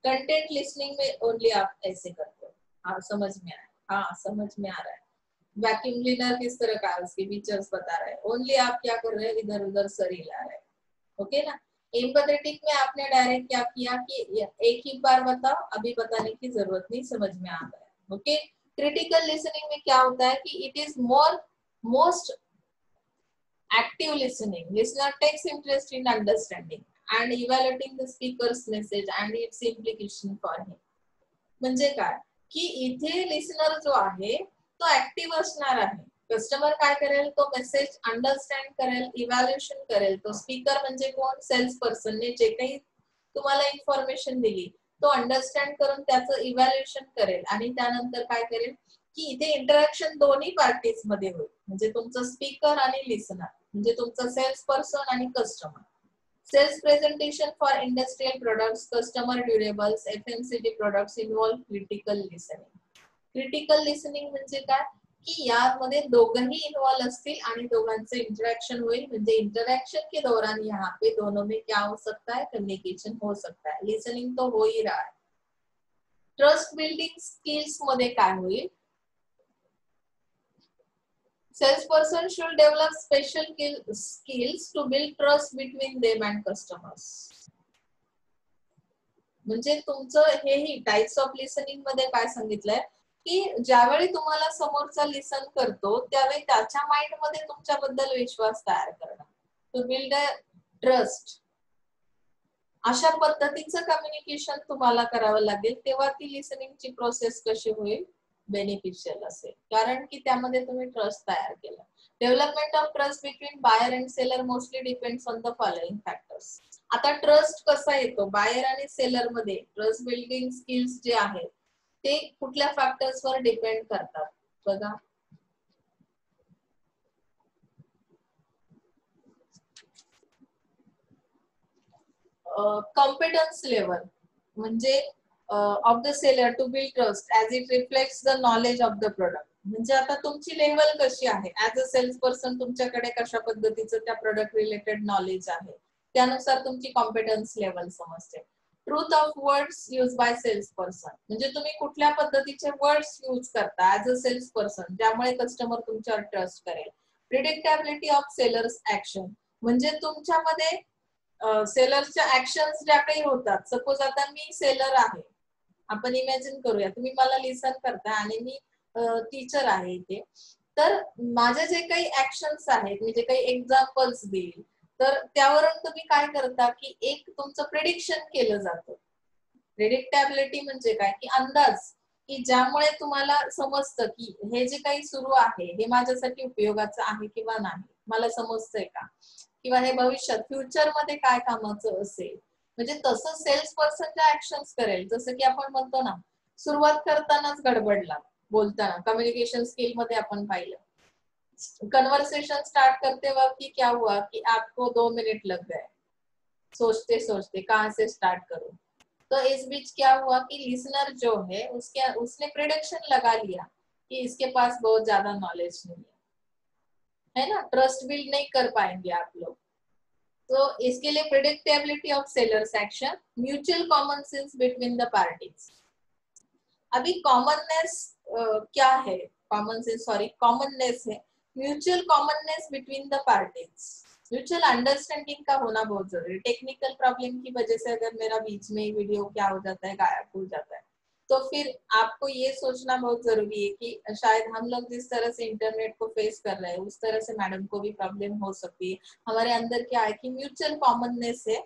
कंटेंट लिसनिंग में ओनली आप ऐसे करते हो। हाँ समझ में आया, हाँ समझ में आ रहा है। वैक्यूम क्लीनर किस तरह का, उसके फीचर्स बता रहा है, ओनली आप क्या कर रहे हैं, इधर उधर सर हिला रहे हैं, ओके ना। एम्पैथेटिक में आपने डायरेक्ट क्या किया कि एक ही बार बताओ, अभी बताने की जरूरत नहीं, समझ में आ गया, ओके। क्रिटिकल लिसनिंग में क्या होता है कि it is most active listening. Listener takes interest in understanding and evaluating the speaker's message and its implication for him. म्हणजे काय की इथे लिसनर जो आहे तो ऍक्टिव्ह असणार आहे। कस्टमर काय करेल, तो मेसेज अंडरस्टँड करेल, इव्हॅल्युएशन करेल। तो स्पीकर म्हणजे कोण, सेल्स पर्सन ने जे काही तुम्हाला इन्फॉर्मेशन दिली तो अंडरस्टँड करून त्याचं इव्हॅल्युएशन करेल आणि त्यानंतर काय करेल की इथे इंटरॅक्शन दोन्ही पार्टीज मध्ये होईल, म्हणजे तुमचं स्पीकर आणि लिसनर, म्हणजे तुमचं सेल्स पर्सन आणि customer. Sales presentation for industrial products, customer durables, FMCG products involve critical listening. Critical listening म्हणजे काय की यामध्ये दोघंही इन्वॉल्व असतील आणि दोघांचं इंटरेक्शन होईल म्हणजे इंटरेक्शन के दौरान यहाँ पे दोनों में क्या हो सकता है कम्युनिकेशन हो सकता है लिसनिंग तो हो ही रहा है ट्रस्ट बिल्डिंग स्किल्स मध्ये काय होईल salesperson should develop special skills to build trust between them and customers म्हणजे तुमचं हेही टाइप्स ऑफ लिसनिंग मध्ये काय सांगितलंय की ज्यावेळी तुम्हाला समोरचा लिसन करतो त्यावेळी त्याच्या माइंड मध्ये तुमच्याबद्दल विश्वास तयार करणं टू बिल्ड अ ट्रस्ट अशा पद्धतीचं कम्युनिकेशन तुम्हाला करावं लागेल तेव्हा ती लिसनिंगची प्रोसेस कशी होईल बेनिफिशियल असेल कारण की त्यामध्ये तुम्ही ट्रस्ट तयार केला development of trust between buyer and seller mostly depends on the following factors आता ट्रस्ट कसा येतो बायर आणि सेलर मध्ये ट्रस्ट बिल्डिंग स्किल्स जे आहेत ते कुठल्या फॅक्टर्स वर डिपेंड करतात बघा कॉम्पिटन्स लेवल म्हणजे of the seller to build trust as it reflects the knowledge of the product म्हणजे आता तुमची लेवल कशी आहे ऍज अ सेल्स पर्सन तुमच्याकडे कशा पद्धतीचं त्या प्रोडक्ट रिलेटेड नॉलेज आहे त्यानुसार तुमची कॉम्पिटन्स लेवल समजते truth of words use by sales person म्हणजे तुम्ही कुठल्या पद्धतीचे वर्ड्स यूज करता ऍज अ सेल्स पर्सन ज्यामुळे कस्टमर तुमच्यावर ट्रस्ट करेल प्रिडिक्टेबिलिटी ऑफ सेलर्स ऍक्शन म्हणजे तुमच्यामध्ये सेलरच्या ऍक्शन्स ज्या काही होतात सपोज आता मी सेलर आहे आपण इमॅजिन करूया तुम्ही मला लिसन करता आणि मी टीचर आहे इथे तर माझे जे काही ऍक्शन्स आहेत मी जे काही एक्झाम्पल्स देईल तर त्यावरून तुम्ही काय करता की एक तुमचं प्रिडिक्शन केलं जातं प्रिडिक्टेबिलिटी म्हणजे काय की अंदाज की ज्यामुळे तुम्हाला समजतं की हे जे काही सुरू आहे हे माझ्यासाठी उपयोगाचं आहे किंवा नाही मला समजतंय का किंवा हे भविष्यात फ्युचर मध्ये काय कामाचं असेल म्हणजे तसं सेल्स पर्सनच्या ऍक्शन्स करेल जसं की आपण म्हणतो ना सुरुवात करतानाच गडबडला बोलताना कम्युनिकेशन स्किल मध्ये आपण पाहिलं कन्वर्सेशन स्टार्ट करते वक्त की क्या हुआ कि आपको 2 मिनट लग गए सोचते सोचते कहाँ से स्टार्ट करूं तो इस बीच क्या हुआ कि लिसनर जो है उसने प्रिडिक्शन लगा लिया कि इसके पास बहुत ज्यादा नॉलेज नहीं है ना ट्रस्ट बिल्ड नहीं कर पाएंगे आप लोग तो इसके लिए predictability of sellers action mutual common sense between the parties अभी कॉमननेस क्या है कॉमन सेंस सॉरी कॉमननेस है mutual commonness between the parties mutual understanding का होना बहुत जरूरी टेक्निकल प्रॉब्लम की वजह से अगर मेरा बीच में ही वीडियो क्या हो जाता है गायब हो जाता है तो फिर आपको ये सोचना बहुत जरूरी है कि शायद हम लोग जिस तरह से इंटरनेट को फेस कर रहे हैं उस तरह से मैडम को भी प्रॉब्लम हो सकती है हमारे अंदर क्या है कि म्यूचुअल कॉमननेस है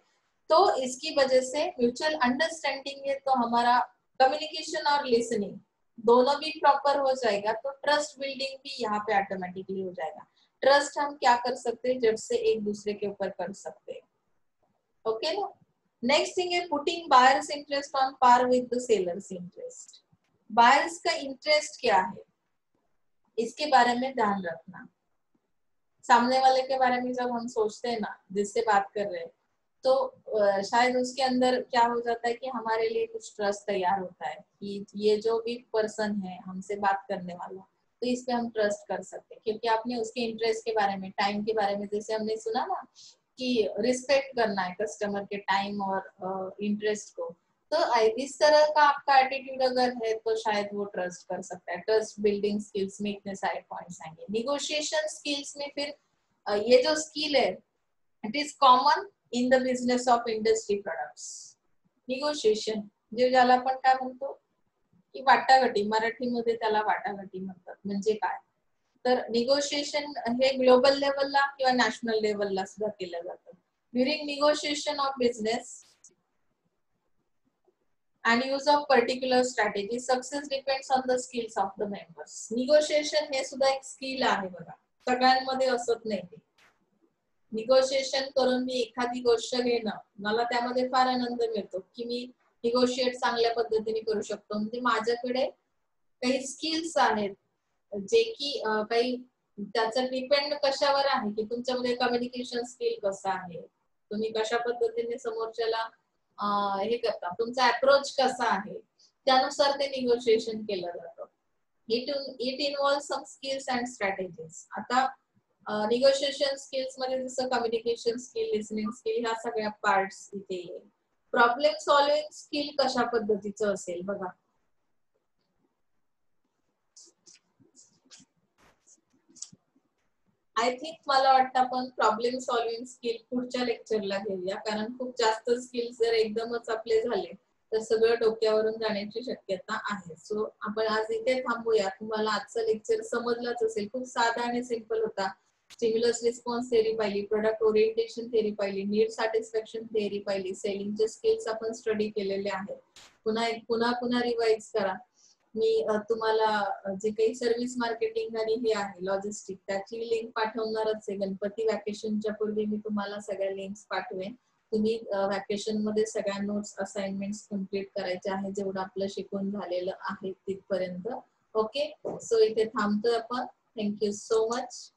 तो इसकी वजह से म्यूचुअल अंडरस्टैंडिंग है तो हमारा कम्युनिकेशन और लिसनिंग दोनों भी प्रॉपर हो जाएगा तो ट्रस्ट बिल्डिंग भी यहाँ पे ऑटोमेटिकली हो जाएगा ट्रस्ट हम क्या कर सकते हैं जब से एक दूसरे के ऊपर कर सकते हैं ओके ना नेक्स्ट थिंग है putting buyers interest on par with the sellers interest buyers का इंटरेस्ट क्या है इसके बारे में ध्यान रखना सामने वाले के बारे में जब हम सोचते हैं ना जिससे बात कर रहे हैं तो शायद उसके अंदर क्या हो जाता है कि हमारे लिए कुछ ट्रस्ट तैयार होता है कि ये जो भी पर्सन है हमसे बात करने वाला तो इस पे हम ट्रस्ट कर सकते हैं क्योंकि आपने उसके इंटरेस्ट के बारे में टाइम के बारे में जैसे हमने सुना ना कि रिस्पेक्ट करना है कस्टमर के टाइम और इंटरेस्ट को तो इस तरह का आपका एटीट्यूड अगर है तो शायद वो ट्रस्ट कर सकता है ट्रस्ट बिल्डिंग स्किल्स में इतने सारे पॉइंट्स आएंगे निगोशिएशन स्किल्स में फिर ये जो स्किल है it is common in the business of industry products negotiation जे ज्याला आपण काय म्हणतो की वाटाघाटी मराठीमध्ये त्याला वाटाघाटी म्हणतात म्हणजे काय तर निगोशिएशन हे ग्लोबल लेवलला किंवा नॅशनल लेवलला सुद्धा केलं जातं during negotiation of business and use of particular strategy success depends on the skills of the members negotiation हे सुद्धा एक स्किल आहे बघा सगळ्यांमध्ये असत नाही ते निगोशिएशन करून मी एखादी गोष्ट घेणं मला त्यामध्ये फार आनंद मिळतो की मी निगोशिएट चांगल्या पद्धतीने करू शकतो म्हणजे माझ्याकडे काही स्किल्स आहेत जे की काही त्याचं डिपेंड कशावर आहे की तुमच्यामध्ये कम्युनिकेशन स्किल कसं आहे तुम्ही कशा पद्धतीने समोरच्याला हे करता, तुमचा अप्रोच कसा आहे, त्यानुसार ते निगोशिएशन केलं जातं. It involve some skills and strategies. आता निगोशिएशन स्किल्स मध्ये जसं कम्युनिकेशन स्किल, लिसनिंग स्किल, ह्या सगळ्या पार्ट्स इथे. प्रॉब्लेम सॉल्विंग स्किल कशा पद्धतीचं असेल बघा. आय थिंक मला वाटतं आपण प्रॉब्लेम सॉल्विंग स्किल पुढच्या लेक्चरला घेऊया, कारण खूप जास्त स्किल्स जर एकदमच आपले झाले तर सगळं डोक्यावरून जाण्याची शक्यता आहे. सो आपण आज इथे थांबूया. तुम्हाला आजचं लेक्चर समजलंच असेल, खूप साधा आणि सिंपल होता. स्टिम्युलस रिस्पॉन्स थेअरी पाहिली, प्रोडक्ट ओरिएंटेशन थेअरी पाहिली, नीड सॅटिस्फॅक्शन थेअरी पाहिली, सेलिंगचे स्किल्स आपण स्टडी केलेले आहेत. पुन्हा रिवाइज करा. मी तुम्हाला जे काही सर्व्हिस मार्केटिंग आणि हे आहे लॉजिस्टिक, त्याची लिंक पाठवणारच आहे. गणपती वॅकेशनच्या पूर्वी मी तुम्हाला सगळ्या लिंक्स पाठवेन. तुम्ही वॅकेशन मध्ये सगळ्या नोट्स असाइनमेंट्स कम्प्लीट करायचे आहे, जेवढं आपलं शिकून झालेलं आहे तिथपर्यंत. ओके, सो इथे थांबतोय आपण. Thank you so much.